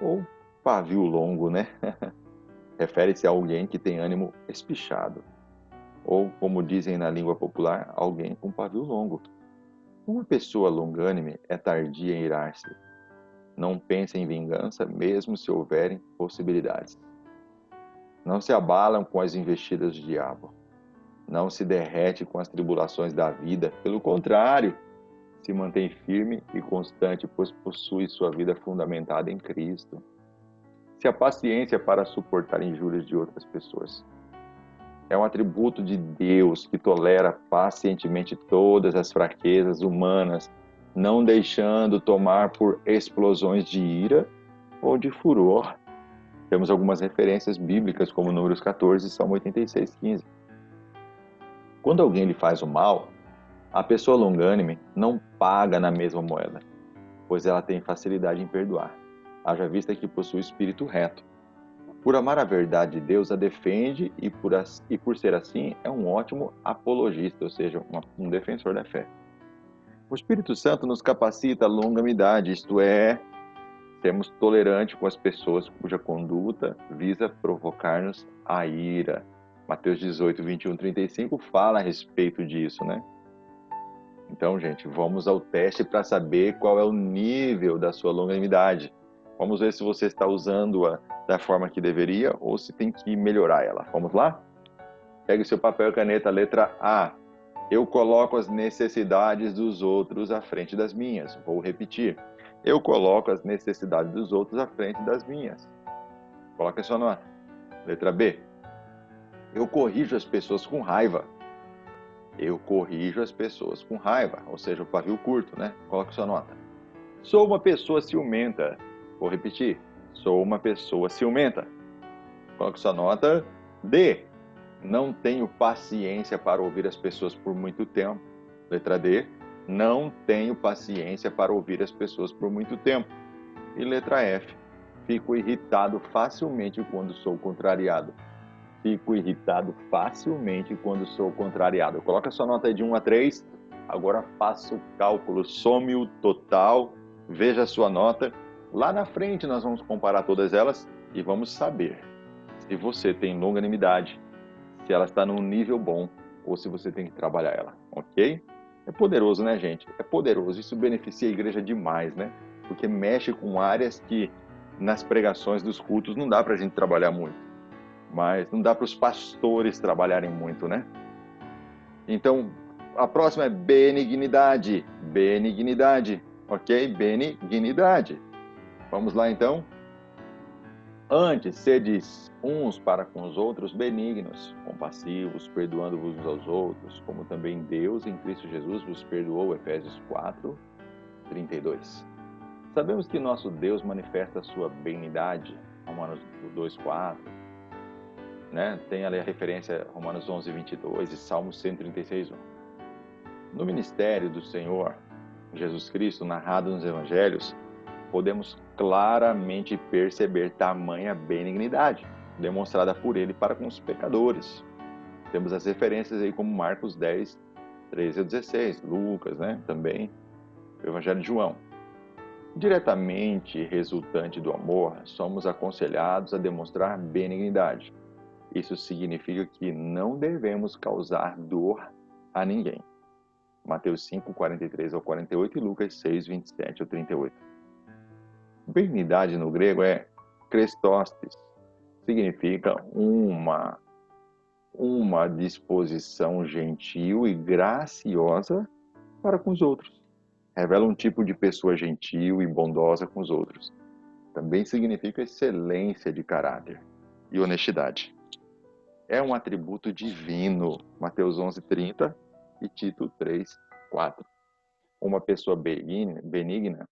Speaker 1: ou pavio longo, né? Refere-se a alguém que tem ânimo espichado, ou, como dizem na língua popular, alguém com pavio longo. Uma pessoa longânime é tardia em irar-se. Não pensa em vingança, mesmo se houverem possibilidades. Não se abalam com as investidas do diabo. Não se derrete com as tribulações da vida. Pelo contrário, se mantém firme e constante, pois possui sua vida fundamentada em Cristo. Se a paciência para suportar injúrias de outras pessoas é um atributo de Deus que tolera pacientemente todas as fraquezas humanas, não deixando tomar por explosões de ira ou de furor. Temos algumas referências bíblicas, como Números 14 e Salmo 86, 15. Quando alguém lhe faz o mal, a pessoa longânime não paga na mesma moeda, pois ela tem facilidade em perdoar, haja vista que possui espírito reto. Por amar a verdade de Deus, a defende e por ser assim, é um ótimo apologista, ou seja, um defensor da fé. O Espírito Santo nos capacita a longanimidade, isto é, sermos tolerantes com as pessoas cuja conduta visa provocar-nos a ira. Mateus 18, 21, 35 fala a respeito disso, né? Então, gente, vamos ao teste para saber qual é o nível da sua longanimidade. Vamos ver se você está usando-a da forma que deveria ou se tem que melhorar ela. Vamos lá? Pegue seu papel e caneta, letra A. Eu coloco as necessidades dos outros à frente das minhas. Vou repetir. Eu coloco as necessidades dos outros à frente das minhas. Coloque sua nota. Letra B. Eu corrijo as pessoas com raiva. Eu corrijo as pessoas com raiva, ou seja, o pavio curto, né? Coloque sua nota. Sou uma pessoa ciumenta. Vou repetir. Sou uma pessoa ciumenta. Coloque sua nota. D. Não tenho paciência para ouvir as pessoas por muito tempo. Letra D. Não tenho paciência para ouvir as pessoas por muito tempo. E letra F. Fico irritado facilmente quando sou contrariado. Fico irritado facilmente quando sou contrariado. Coloca sua nota aí de 1 a 3. Agora faça o cálculo. Some o total. Veja a sua nota. Lá na frente nós vamos comparar todas elas e vamos saber se você tem longanimidade, se ela está num nível bom ou se você tem que trabalhar ela, ok? É poderoso, né, gente? É poderoso. Isso beneficia a igreja demais, né? Porque mexe com áreas que nas pregações dos cultos não dá para a gente trabalhar muito. Mas não dá para os pastores trabalharem muito, né? Então, a próxima é benignidade. Benignidade, ok? Benignidade. Vamos lá, então? Antes, sedes uns para com os outros benignos, compassivos, perdoando-vos uns aos outros, como também Deus em Cristo Jesus vos perdoou, Efésios 4, 32. Sabemos que nosso Deus manifesta a sua benignidade, Romanos 2, 4, né? Tem ali a referência Romanos 11, 22 e Salmos 136, 1. No ministério do Senhor Jesus Cristo, narrado nos Evangelhos, podemos claramente perceber tamanha benignidade demonstrada por ele para com os pecadores. Temos as referências aí como Marcos 10, 13 a 16, Lucas, né? Também o Evangelho de João. Diretamente resultante do amor, somos aconselhados a demonstrar benignidade. Isso significa que não devemos causar dor a ninguém. Mateus 5, 43 ao 48 e Lucas 6, 27 ao 38. Benignidade no grego é Christostes. Significa uma disposição gentil e graciosa para com os outros. Revela um tipo de pessoa gentil e bondosa com os outros. Também significa excelência de caráter e honestidade. É um atributo divino, Mateus 11:30 e Tito 3:4. Uma pessoa benigna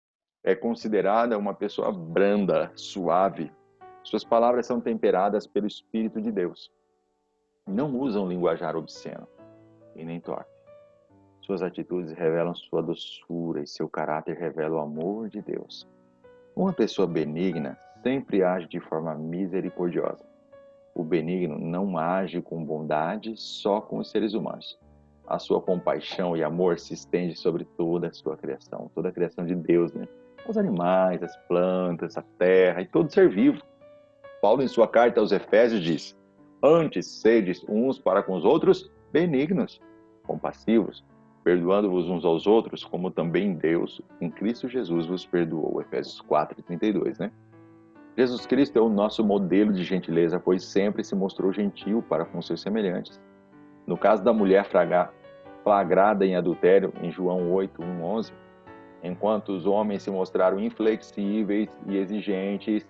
Speaker 1: é considerada uma pessoa branda, suave. Suas palavras são temperadas pelo Espírito de Deus. Não usam linguajar obsceno e nem torpe. Suas atitudes revelam sua doçura e seu caráter revela o amor de Deus. Uma pessoa benigna sempre age de forma misericordiosa. O benigno não age com bondade só com os seres humanos. A sua compaixão e amor se estende sobre toda a sua criação, toda a criação de Deus, né? Os animais, as plantas, a terra e todo ser vivo. Paulo, em sua carta aos Efésios, diz: Antes sedes uns para com os outros benignos, compassivos, perdoando-vos uns aos outros, como também Deus, em Cristo Jesus, vos perdoou. Efésios 4:32, né? Jesus Cristo é o nosso modelo de gentileza, pois sempre se mostrou gentil para com seus semelhantes. No caso da mulher flagrada em adultério, em João 8, 1, 11, enquanto os homens se mostraram inflexíveis e exigentes,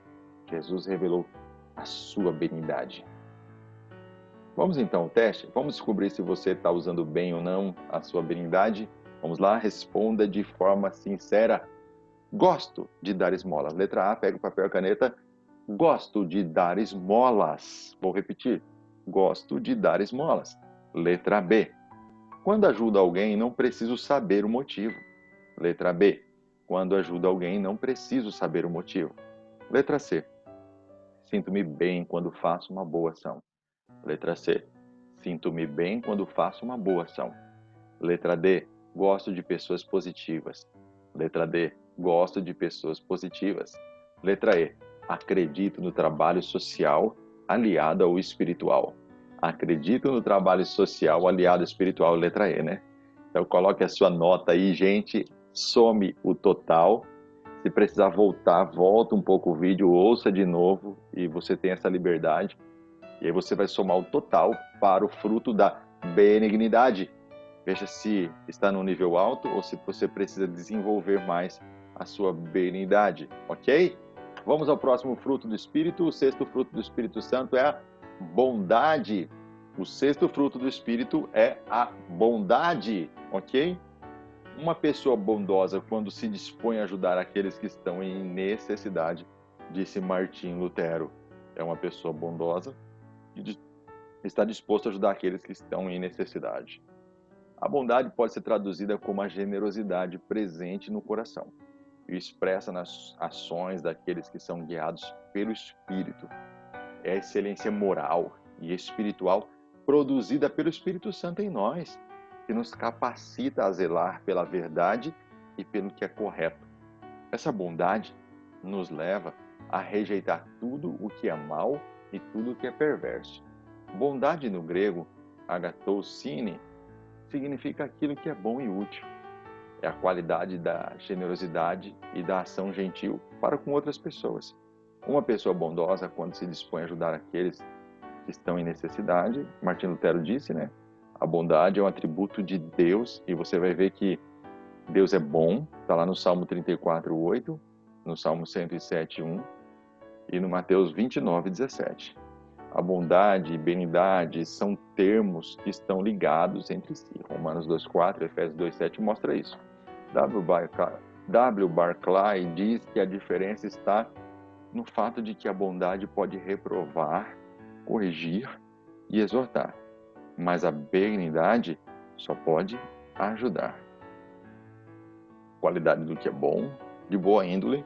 Speaker 1: Jesus revelou a sua benignidade. Vamos então ao teste? Vamos descobrir se você está usando bem ou não a sua benignidade? Vamos lá, responda de forma sincera. Gosto de dar esmolas. Letra A, pega o papel e a caneta. Gosto de dar esmolas. Vou repetir. Gosto de dar esmolas. Letra B. Quando ajudo alguém, não preciso saber o motivo. Letra B. Quando ajudo alguém, não preciso saber o motivo. Letra C. Sinto-me bem quando faço uma boa ação. Letra C. Sinto-me bem quando faço uma boa ação. Letra D. Gosto de pessoas positivas. Letra D. Gosto de pessoas positivas. Letra E. Acredito no trabalho social aliado ao espiritual. Acredito no trabalho social aliado ao espiritual. Letra E, né? Então coloque a sua nota aí, gente. Some o total. Se precisar voltar, volta um pouco o vídeo, ouça de novo e você tem essa liberdade. E aí você vai somar o total para o fruto da benignidade. Veja se está no nível alto ou se você precisa desenvolver mais a sua benignidade, ok? Vamos ao próximo fruto do Espírito. O sexto fruto do Espírito Santo é a bondade. O sexto fruto do Espírito é a bondade, ok? Uma pessoa bondosa, quando se dispõe a ajudar aqueles que estão em necessidade, disse Martim Lutero. É uma pessoa bondosa e está disposto a ajudar aqueles que estão em necessidade. A bondade pode ser traduzida como a generosidade presente no coração e expressa nas ações daqueles que são guiados pelo Espírito. É a excelência moral e espiritual produzida pelo Espírito Santo em nós, que nos capacita a zelar pela verdade e pelo que é correto. Essa bondade nos leva a rejeitar tudo o que é mal e tudo o que é perverso. Bondade no grego, agathosine, significa aquilo que é bom e útil. É a qualidade da generosidade e da ação gentil para com outras pessoas. Uma pessoa bondosa, quando se dispõe a ajudar aqueles que estão em necessidade, Martim Lutero disse, né? A bondade é um atributo de Deus e você vai ver que Deus é bom, está lá no Salmo 34:8, no Salmo 107:1 e no Mateus 29:17. A bondade e benignidade são termos que estão ligados entre si. Romanos 2:4, Efésios 2:7 mostra isso. W. Barclay diz que a diferença está no fato de que a bondade pode reprovar, corrigir e exortar, mas a benignidade só pode ajudar. Qualidade do que é bom, de boa índole,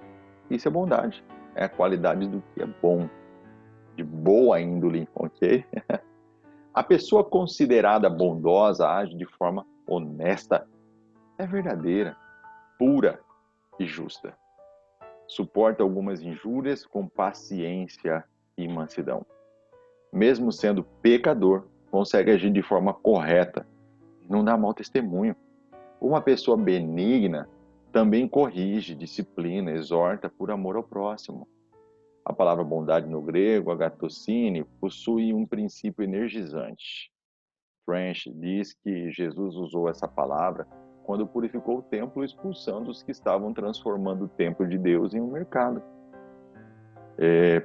Speaker 1: isso é bondade. É a qualidade do que é bom, de boa índole, ok? A pessoa considerada bondosa age de forma honesta, é verdadeira, pura e justa. Suporta algumas injúrias com paciência e mansidão. Mesmo sendo pecador, consegue agir de forma correta, não dá mau testemunho. Uma pessoa benigna também corrige, disciplina, exorta por amor ao próximo. A palavra bondade no grego, agathosine, possui um princípio energizante. French diz que Jesus usou essa palavra quando purificou o templo, expulsando os que estavam transformando o templo de Deus em um mercado.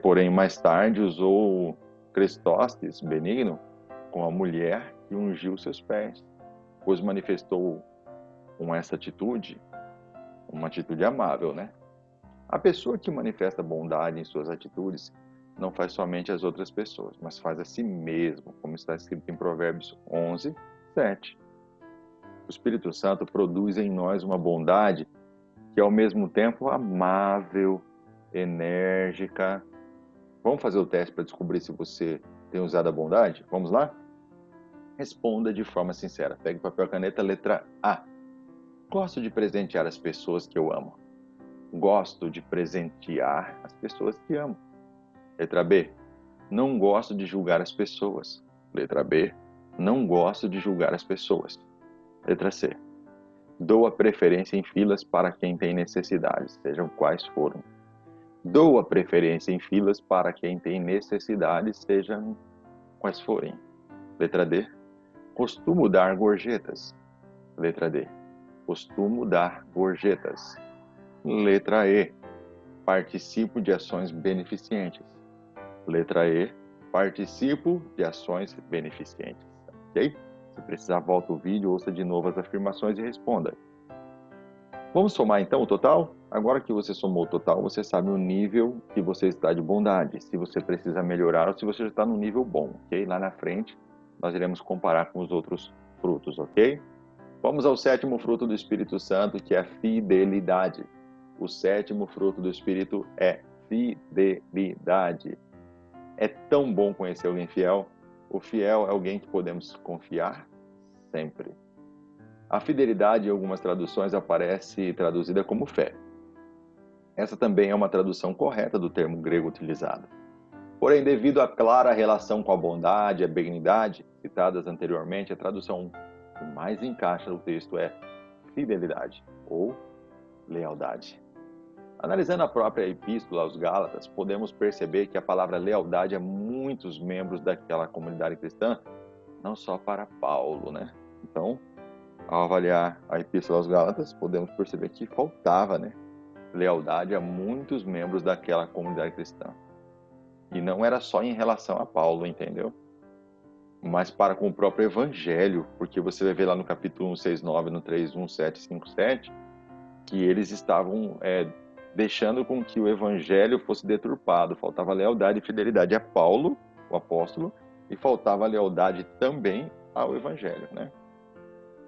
Speaker 1: Porém, mais tarde, usou Crestóstes, benigno, com a mulher que ungiu seus pés, pois manifestou com essa atitude, uma atitude amável, né? A pessoa que manifesta bondade em suas atitudes não faz somente às outras pessoas, mas faz a si mesmo, como está escrito em Provérbios 11:7. O Espírito Santo produz em nós uma bondade que é ao mesmo tempo amável, enérgica. Vamos fazer o teste para descobrir se você tem usado a bondade? Vamos lá? Responda de forma sincera. Pegue papel e caneta, letra A. Gosto de presentear as pessoas que eu amo. Gosto de presentear as pessoas que amo. Letra B. Não gosto de julgar as pessoas. Letra B. Não gosto de julgar as pessoas. Letra C. Dou a preferência em filas para quem tem necessidades, sejam quais forem. Dou a preferência em filas para quem tem necessidades, sejam quais forem. Letra D. Costumo dar gorjetas. Letra D. Costumo dar gorjetas. Letra E. Participo de ações beneficentes. Letra E. Participo de ações beneficentes. Ok? Se precisar, volta o vídeo, ouça de novo as afirmações e responda. Vamos somar então o total? Agora que você somou o total, você sabe o nível que você está de bondade, se você precisa melhorar ou se você já está no nível bom, ok? Lá na frente, nós iremos comparar com os outros frutos, ok? Vamos ao sétimo fruto do Espírito Santo, que é a fidelidade. O sétimo fruto do Espírito é fidelidade. É tão bom conhecer alguém fiel. O fiel é alguém que podemos confiar sempre. A fidelidade, em algumas traduções, aparece traduzida como fé. Essa também é uma tradução correta do termo grego utilizado. Porém, devido à clara relação com a bondade e a benignidade citadas anteriormente, a tradução que mais encaixa no texto é fidelidade ou lealdade. Analisando a própria epístola aos Gálatas, podemos perceber que a palavra lealdade é muitos membros daquela comunidade cristã, não só para Paulo, né? Então, ao avaliar a epístola aos Gálatas, podemos perceber que faltava, né, lealdade a muitos membros daquela comunidade cristã. E não era só em relação a Paulo, entendeu? Mas para com o próprio evangelho, porque você vai ver lá no capítulo 1:6-9, no 3:1-7-5-7, que eles estavam deixando com que o evangelho fosse deturpado. Faltava lealdade e fidelidade a Paulo, o apóstolo, e faltava lealdade também ao evangelho, né?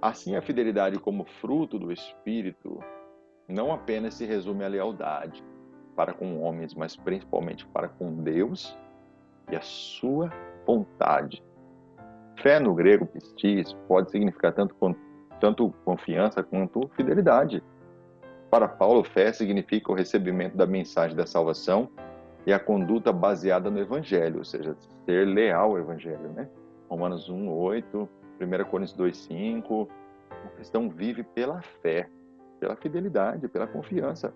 Speaker 1: Assim, a fidelidade como fruto do Espírito não apenas se resume à lealdade para com homens, mas principalmente para com Deus e a sua vontade. Fé no grego pistis pode significar tanto confiança quanto fidelidade. Para Paulo, fé significa o recebimento da mensagem da salvação e a conduta baseada no evangelho, ou seja, ser leal ao evangelho, né? Romanos 1:8, 1 Coríntios 2:5, o cristão vive pela fé, pela fidelidade, pela confiança.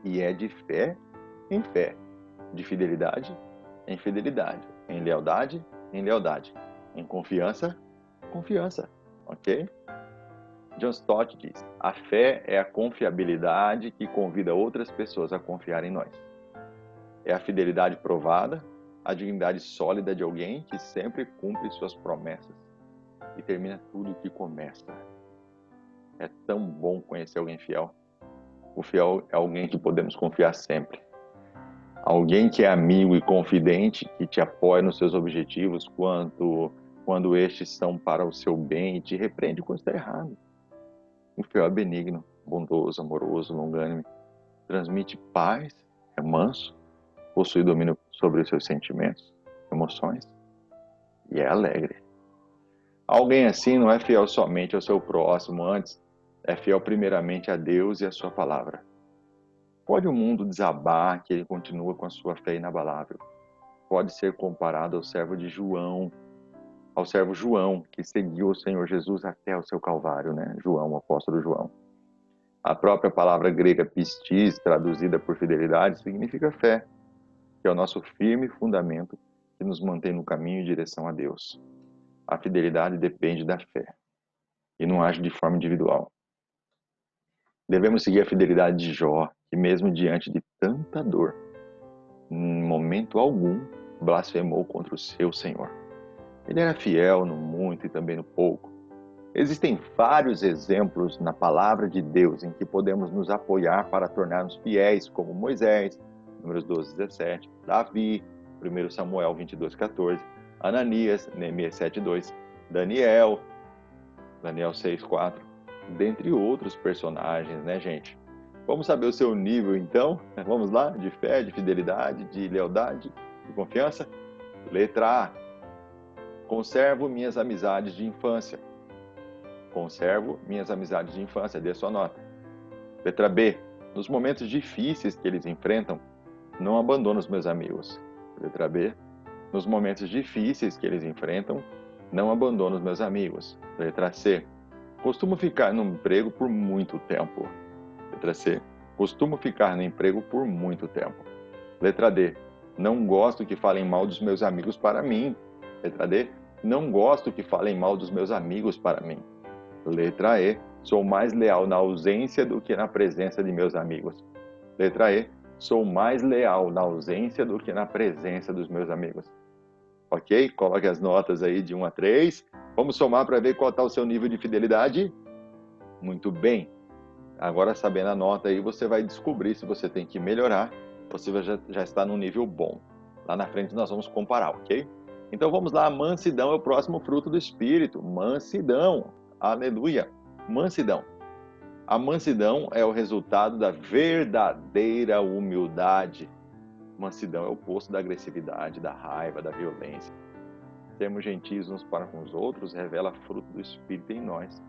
Speaker 1: E é de fé em fé, de fidelidade em fidelidade, em lealdade em lealdade, em confiança, confiança, ok? John Stott diz: a fé é a confiabilidade que convida outras pessoas a confiar em nós. É a fidelidade provada, a dignidade sólida de alguém que sempre cumpre suas promessas e termina tudo o que começa. É tão bom conhecer alguém fiel. O fiel é alguém que podemos confiar sempre. Alguém que é amigo e confidente, que te apoia nos seus objetivos quando estes são para o seu bem e te repreende quando está errado. O fiel é benigno, bondoso, amoroso, longânime, transmite paz, é manso, possui domínio sobre os seus sentimentos, emoções e é alegre. Alguém assim não é fiel somente ao seu próximo, antes é fiel primeiramente a Deus e a sua palavra. Pode o mundo desabar que ele continua com a sua fé inabalável. Pode ser comparado ao servo João, que seguiu o Senhor Jesus até o seu Calvário, né? João, o apóstolo João. A própria palavra grega pistis, traduzida por fidelidade, significa fé, que é o nosso firme fundamento que nos mantém no caminho em direção a Deus. A fidelidade depende da fé e não age de forma individual. Devemos seguir a fidelidade de Jó, que mesmo diante de tanta dor, em momento algum, blasfemou contra o seu Senhor. Ele era fiel no muito e também no pouco. Existem vários exemplos na palavra de Deus em que podemos nos apoiar para tornarmos fiéis, como Moisés, Números 12:17, Davi, 1 Samuel 22:14, Ananias, Neemias 7:2, Daniel 6:4, dentre outros personagens, né, gente? Vamos saber o seu nível, então? Vamos lá? De fé, de fidelidade, de lealdade, de confiança? Letra A. Conservo minhas amizades de infância. Conservo minhas amizades de infância. Dê a sua nota. Letra B. Nos momentos difíceis que eles enfrentam, não abandono os meus amigos. Letra B. Nos momentos difíceis que eles enfrentam, não abandono os meus amigos. Letra C. Costumo ficar no emprego por muito tempo. Letra C. Costumo ficar no emprego por muito tempo. Letra D. Não gosto que falem mal dos meus amigos para mim. Letra D. Não gosto que falem mal dos meus amigos para mim. Letra E. Sou mais leal na ausência do que na presença de meus amigos. Letra E. Sou mais leal na ausência do que na presença dos meus amigos. Ok? Coloque as notas aí de 1 a 3. Vamos somar para ver qual está o seu nível de fidelidade. Muito bem. Agora, sabendo a nota aí, você vai descobrir se você tem que melhorar ou se você já está num nível bom. Lá na frente nós vamos comparar, ok? Então vamos lá, mansidão é o próximo fruto do Espírito. Mansidão, aleluia, mansidão. A mansidão é o resultado da verdadeira humildade. Mansidão é o oposto da agressividade, da raiva, da violência. Sermos gentis uns para com os outros revela fruto do Espírito em nós.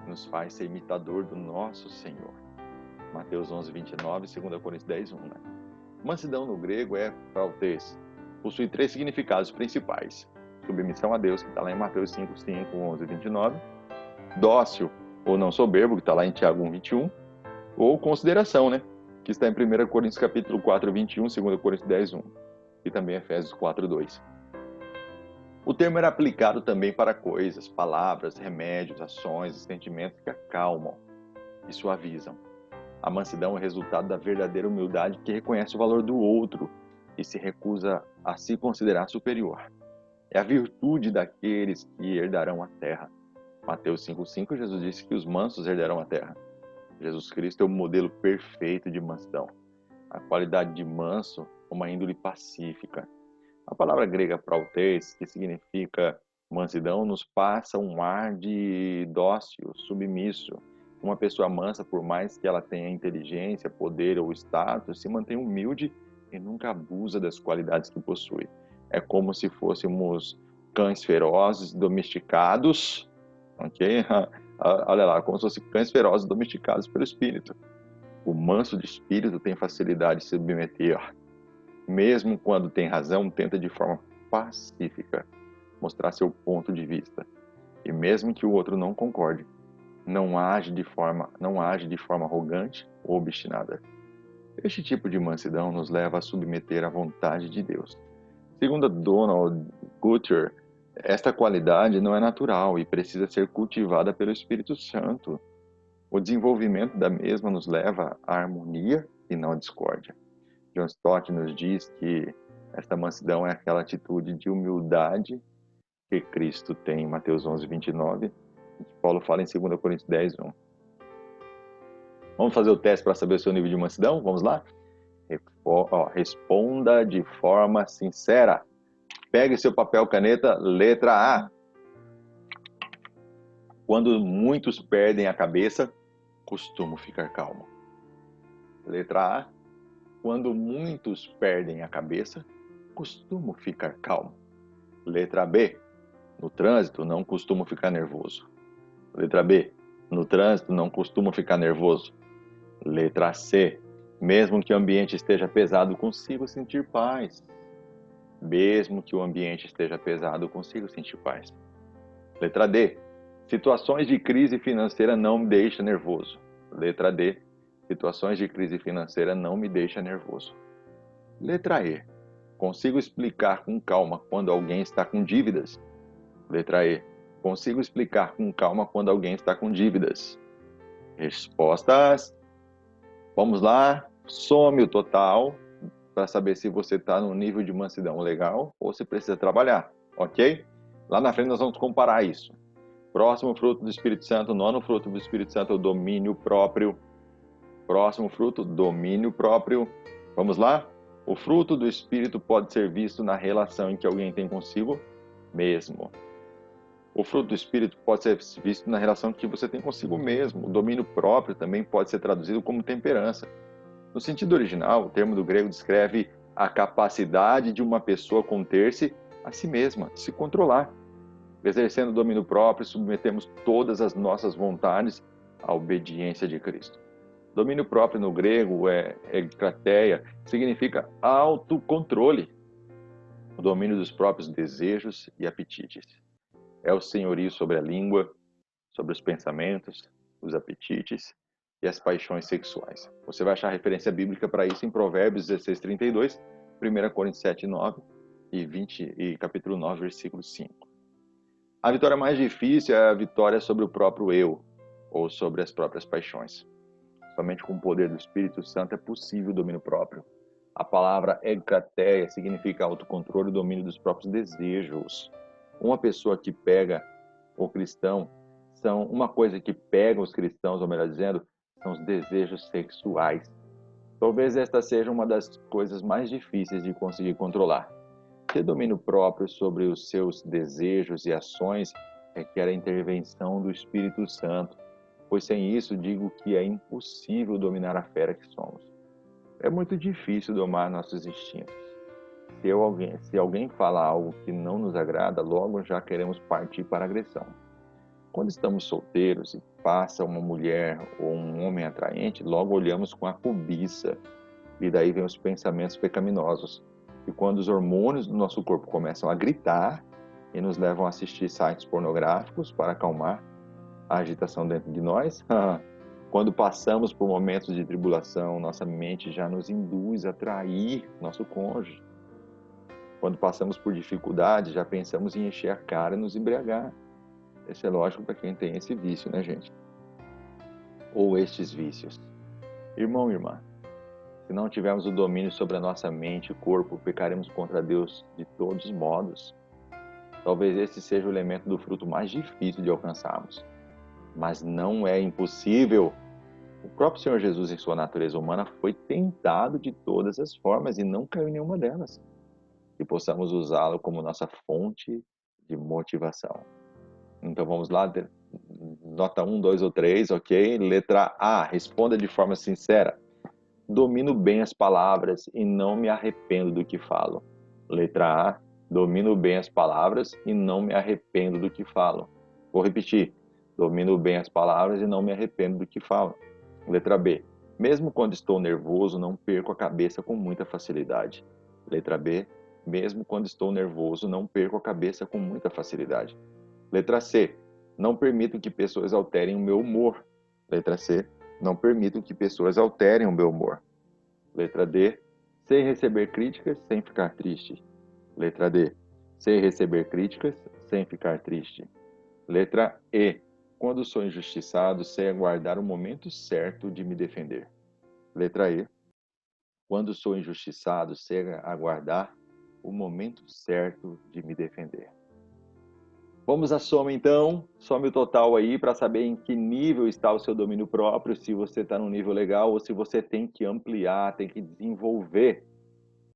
Speaker 1: Nos faz ser imitador do nosso Senhor. Mateus 11, 29, 2 Coríntios 10, 1. Né? Mansidão no grego é prautes. Possui 3 significados principais. Submissão a Deus, que está lá em Mateus 5, 5, 11 e 29. Dócil ou não soberbo, que está lá em Tiago 1, 21. Ou consideração, né? Que está em 1 Coríntios capítulo 4, 21, 2 Coríntios 10, 1. E também Efésios 4, 2. O termo era aplicado também para coisas, palavras, remédios, ações e sentimentos que acalmam e suavizam. A mansidão é o resultado da verdadeira humildade que reconhece o valor do outro e se recusa a se considerar superior. É a virtude daqueles que herdarão a terra. Mateus 5,5, Jesus disse que os mansos herdarão a terra. Jesus Cristo é o modelo perfeito de mansidão. A qualidade de manso, uma índole pacífica. A palavra grega prautes, que significa mansidão, nos passa um ar de dócil, submisso. Uma pessoa mansa, por mais que ela tenha inteligência, poder ou status, se mantém humilde e nunca abusa das qualidades que possui. É como se fôssemos cães ferozes domesticados, ok? Olha lá, como se fossem cães ferozes domesticados pelo Espírito. O manso de espírito tem facilidade de se submeter. Mesmo quando tem razão, tenta de forma pacífica mostrar seu ponto de vista. E mesmo que o outro não concorde, não age de forma arrogante ou obstinada. Este tipo de mansidão nos leva a submeter à vontade de Deus. Segundo Donald Gutter, esta qualidade não é natural e precisa ser cultivada pelo Espírito Santo. O desenvolvimento da mesma nos leva à harmonia e não à discórdia. John Stott nos diz que esta mansidão é aquela atitude de humildade que Cristo tem em Mateus 11, 29, que Paulo fala em 2 Coríntios 10, 1. Vamos fazer o teste para saber o seu nível de mansidão? Vamos lá? Responda de forma sincera. Pegue seu papel, caneta, letra A. Quando muitos perdem a cabeça, costumo ficar calmo. Letra A. Quando muitos perdem a cabeça, costumo ficar calmo. Letra B. No trânsito, não costumo ficar nervoso. Letra B. No trânsito, não costumo ficar nervoso. Letra C. Mesmo que o ambiente esteja pesado, consigo sentir paz. Mesmo que o ambiente esteja pesado, consigo sentir paz. Letra D. Situações de crise financeira não me deixam nervoso. Letra D. Situações de crise financeira não me deixam nervoso. Letra E. Consigo explicar com calma quando alguém está com dívidas. Letra E. Consigo explicar com calma quando alguém está com dívidas. Respostas. Vamos lá. Some o total para saber se você está no nível de mansidão legal ou se precisa trabalhar, ok? Lá na frente nós vamos comparar isso. Próximo fruto do Espírito Santo, nono fruto do Espírito Santo é o domínio próprio. Próximo fruto, domínio próprio. Vamos lá? O fruto do Espírito pode ser visto na relação em que alguém tem consigo mesmo. O fruto do Espírito pode ser visto na relação que você tem consigo mesmo. O domínio próprio também pode ser traduzido como temperança. No sentido original, o termo do grego descreve a capacidade de uma pessoa conter-se a si mesma, se controlar. Exercendo o domínio próprio, submetemos todas as nossas vontades à obediência de Cristo. Domínio próprio no grego é krateia, significa autocontrole. O domínio dos próprios desejos e apetites. É o senhorio sobre a língua, sobre os pensamentos, os apetites e as paixões sexuais. Você vai achar referência bíblica para isso em Provérbios 16, 32, 1 Coríntios 7, 9 e capítulo 9, versículo 5. A vitória mais difícil é a vitória sobre o próprio eu, ou sobre as próprias paixões. Somente com o poder do Espírito Santo é possível o domínio próprio. A palavra ekrateia significa autocontrole e domínio dos próprios desejos. Uma pessoa que pega o cristão, uma coisa que pega os cristãos, ou melhor dizendo, são os desejos sexuais. Talvez esta seja uma das coisas mais difíceis de conseguir controlar. Ter domínio próprio sobre os seus desejos e ações requer a intervenção do Espírito Santo, pois sem isso digo que é impossível dominar a fera que somos. É muito difícil domar nossos instintos. Se alguém fala algo que não nos agrada, logo já queremos partir para a agressão. Quando estamos solteiros e passa uma mulher ou um homem atraente, logo olhamos com a cobiça, e daí vem os pensamentos pecaminosos. E quando os hormônios do nosso corpo começam a gritar e nos levam a assistir sites pornográficos para acalmar a agitação dentro de nós, quando passamos por momentos de tribulação, nossa mente já nos induz a trair nosso cônjuge. Quando passamos por dificuldade, já pensamos em encher a cara e nos embriagar. Isso é lógico para quem tem esse vício, né, gente? Ou estes vícios. Irmão e irmã, se não tivermos o domínio sobre a nossa mente e corpo, pecaremos contra Deus de todos os modos. Talvez esse seja o elemento do fruto mais difícil de alcançarmos. Mas não é impossível. O próprio Senhor Jesus, em sua natureza humana, foi tentado de todas as formas e não caiu em nenhuma delas. E possamos usá-lo como nossa fonte de motivação. Então vamos lá, nota 1, 2 ou 3, ok? Letra A, responda de forma sincera. Domino bem as palavras e não me arrependo do que falo. Letra A, domino bem as palavras e não me arrependo do que falo. Vou repetir, domino bem as palavras e não me arrependo do que falo. Letra B, mesmo quando estou nervoso, não perco a cabeça com muita facilidade. Letra B, mesmo quando estou nervoso, não perco a cabeça com muita facilidade. Letra C, não permito que pessoas alterem o meu humor. Letra C, não permito que pessoas alterem o meu humor. Letra D, sei receber críticas sem ficar triste. Letra D, sei receber críticas sem ficar triste. Letra E, quando sou injustiçado, sei aguardar o momento certo de me defender. Letra E, quando sou injustiçado, sei aguardar o momento certo de me defender. Vamos à soma então, some o total aí para saber em que nível está o seu domínio próprio, se você está num nível legal ou se você tem que ampliar, tem que desenvolver,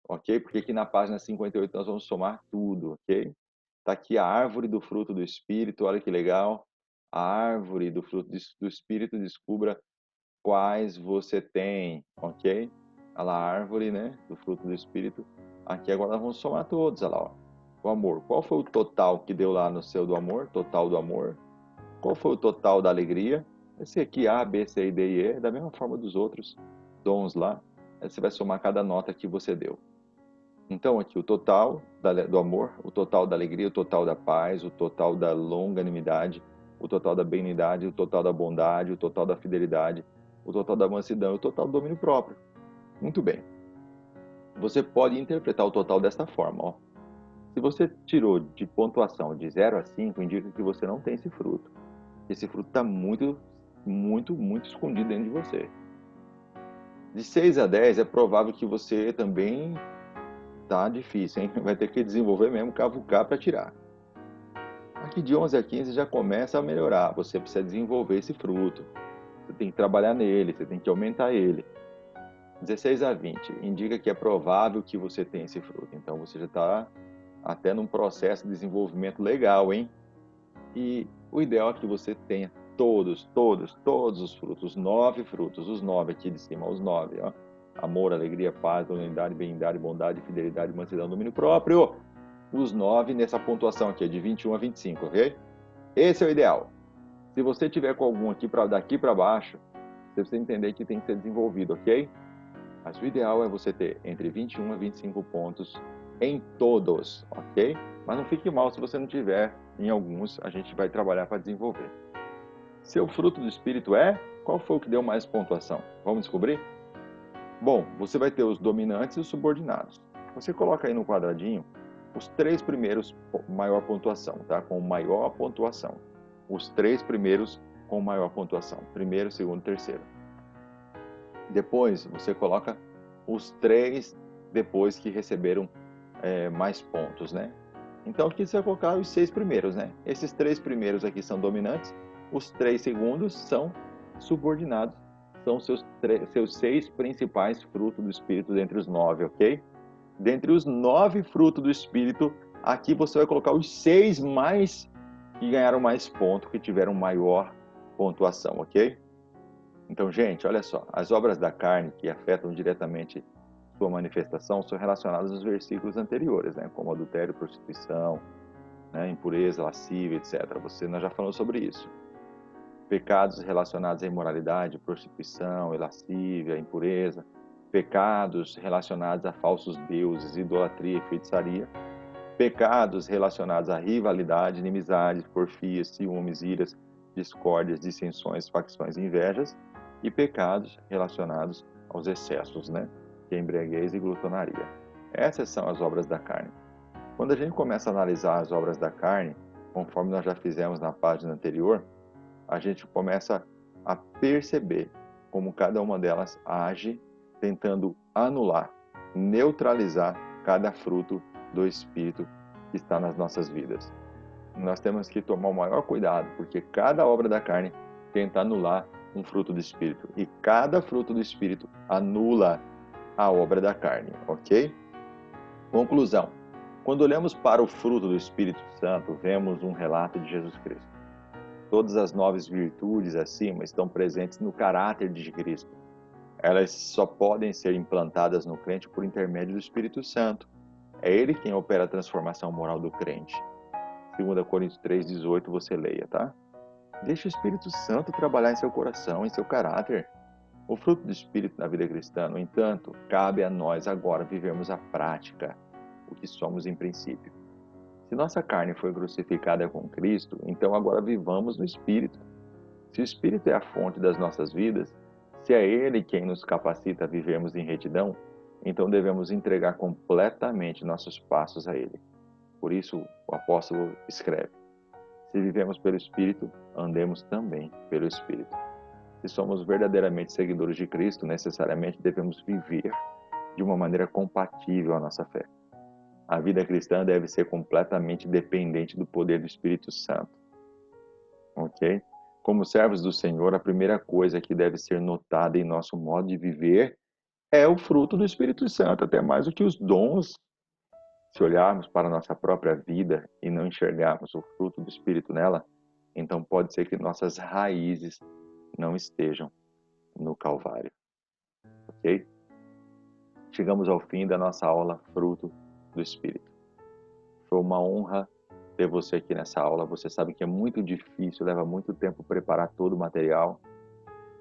Speaker 1: ok? Porque aqui na página 58 nós vamos somar tudo, ok? Está aqui a árvore do fruto do Espírito, olha que legal. A árvore do fruto do Espírito, descubra quais você tem, ok? Olha lá, a árvore, né, do fruto do Espírito. Aqui agora nós vamos somar todos, olha lá, ó. O amor. Qual foi o total que deu lá no seu do amor? Total do amor. Qual foi o total da alegria? Esse aqui, A, B, C, D e E, da mesma forma dos outros dons lá. Aí você vai somar cada nota que você deu. Então, aqui o total do amor, o total da alegria, o total da paz, o total da longanimidade, o total da benignidade, o total da bondade, o total da fidelidade, o total da mansidão e o total do domínio próprio. Muito bem. Você pode interpretar o total desta forma, ó. Se você tirou de pontuação de 0 a 5, indica que você não tem esse fruto. Esse fruto está muito escondido dentro de você. De 6 a 10, é provável que você também tá difícil, hein? Vai ter que desenvolver mesmo, cavucar para tirar. Aqui de 11 a 15 já começa a melhorar. Você precisa desenvolver esse fruto. Você tem que trabalhar nele, você tem que aumentar ele. 16 a 20 indica que é provável que você tenha esse fruto. Então você já está até num processo de desenvolvimento legal, hein? E o ideal é que você tenha todos os frutos, 9 frutos, os 9 aqui de cima, os 9, ó. Amor, alegria, paz, unidade, benignidade, bondade, fidelidade, mansidão, domínio próprio. Os 9 nessa pontuação aqui, de 21 a 25, ok? Esse é o ideal. Se você tiver com algum aqui daqui para baixo, você precisa entender que tem que ser desenvolvido, ok? Mas o ideal é você ter entre 21 a 25 pontos em todos, ok? Mas não fique mal se você não tiver em alguns, a gente vai trabalhar para desenvolver. Seu fruto do Espírito é? Qual foi o que deu mais pontuação? Vamos descobrir? Bom, você vai ter os dominantes e os subordinados. Você coloca aí no quadradinho os 3 primeiros maior pontuação, tá? Com maior pontuação. Os 3 primeiros com maior pontuação. Primeiro, segundo, terceiro. Depois, você coloca os 3 depois que receberam mais pontos, né? Então, aqui você vai colocar os 6 primeiros, né? Esses 3 primeiros aqui são dominantes, os 3 segundos são subordinados. São seus 6 principais frutos do Espírito dentre os 9, ok? dentre os 9 frutos do Espírito, aqui você vai colocar os 6 mais que ganharam mais pontos, que tiveram maior pontuação, ok? Então, gente, olha só, as obras da carne que afetam diretamente sua manifestação são relacionadas aos versículos anteriores, né? Como adultério, prostituição, né? Impureza, lascívia, etc. Nós já falamos sobre isso. Pecados relacionados à imoralidade, prostituição, lascívia, impureza. Pecados relacionados a falsos deuses, idolatria e feitiçaria. Pecados relacionados à rivalidade, inimizades, porfias, ciúmes, iras, discórdias, dissensões, facções e invejas. E pecados relacionados aos excessos, né? Que é embriaguez e glutonaria. Essas são as obras da carne. Quando a gente começa a analisar as obras da carne, conforme nós já fizemos na página anterior, a gente começa a perceber como cada uma delas age, tentando anular, neutralizar cada fruto do Espírito que está nas nossas vidas. Nós temos que tomar o maior cuidado, porque cada obra da carne tenta anular um fruto do Espírito, e cada fruto do Espírito anula a obra da carne, ok? Conclusão. Quando olhamos para o fruto do Espírito Santo, vemos um relato de Jesus Cristo. Todas as 9 virtudes acima estão presentes no caráter de Cristo. Elas só podem ser implantadas no crente por intermédio do Espírito Santo. É Ele quem opera a transformação moral do crente. 2 Coríntios 3,18 você leia, tá? Deixe o Espírito Santo trabalhar em seu coração, em seu caráter. O fruto do Espírito na vida cristã, no entanto, cabe a nós agora vivermos a prática, o que somos em princípio. Se nossa carne foi crucificada com Cristo, então agora vivamos no Espírito. Se o Espírito é a fonte das nossas vidas, se é Ele quem nos capacita a vivermos em retidão, então devemos entregar completamente nossos passos a Ele. Por isso, o apóstolo escreve: se vivemos pelo Espírito, andemos também pelo Espírito. Se somos verdadeiramente seguidores de Cristo, necessariamente devemos viver de uma maneira compatível à nossa fé. A vida cristã deve ser completamente dependente do poder do Espírito Santo. Ok? Como servos do Senhor, a primeira coisa que deve ser notada em nosso modo de viver é o fruto do Espírito Santo, até mais do que os dons. Se olharmos para a nossa própria vida e não enxergarmos o fruto do Espírito nela, então pode ser que nossas raízes não estejam no Calvário. Ok? Chegamos ao fim da nossa aula Fruto do Espírito. Foi uma honra ter você aqui nessa aula. Você sabe que é muito difícil, leva muito tempo preparar todo o material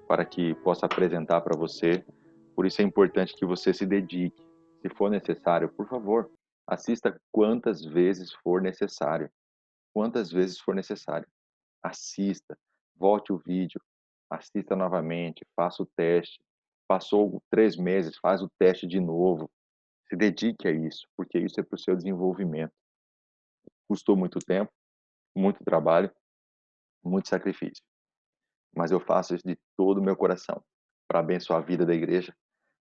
Speaker 1: para que possa apresentar para você. Por isso é importante que você se dedique. Se for necessário, por favor, assista quantas vezes for necessário. Quantas vezes for necessário. Assista, volte o vídeo, assista novamente, faça o teste. Passou 3 meses, faz o teste de novo. Se dedique a isso, porque isso é para o seu desenvolvimento. Custou muito tempo, muito trabalho, muito sacrifício. Mas eu faço isso de todo o meu coração, para abençoar a vida da igreja,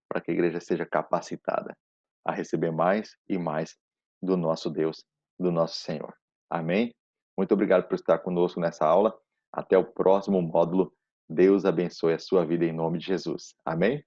Speaker 1: para que a igreja seja capacitada a receber mais e mais do nosso Deus, do nosso Senhor. Amém? Muito obrigado por estar conosco nessa aula. Até o próximo módulo. Deus abençoe a sua vida em nome de Jesus. Amém?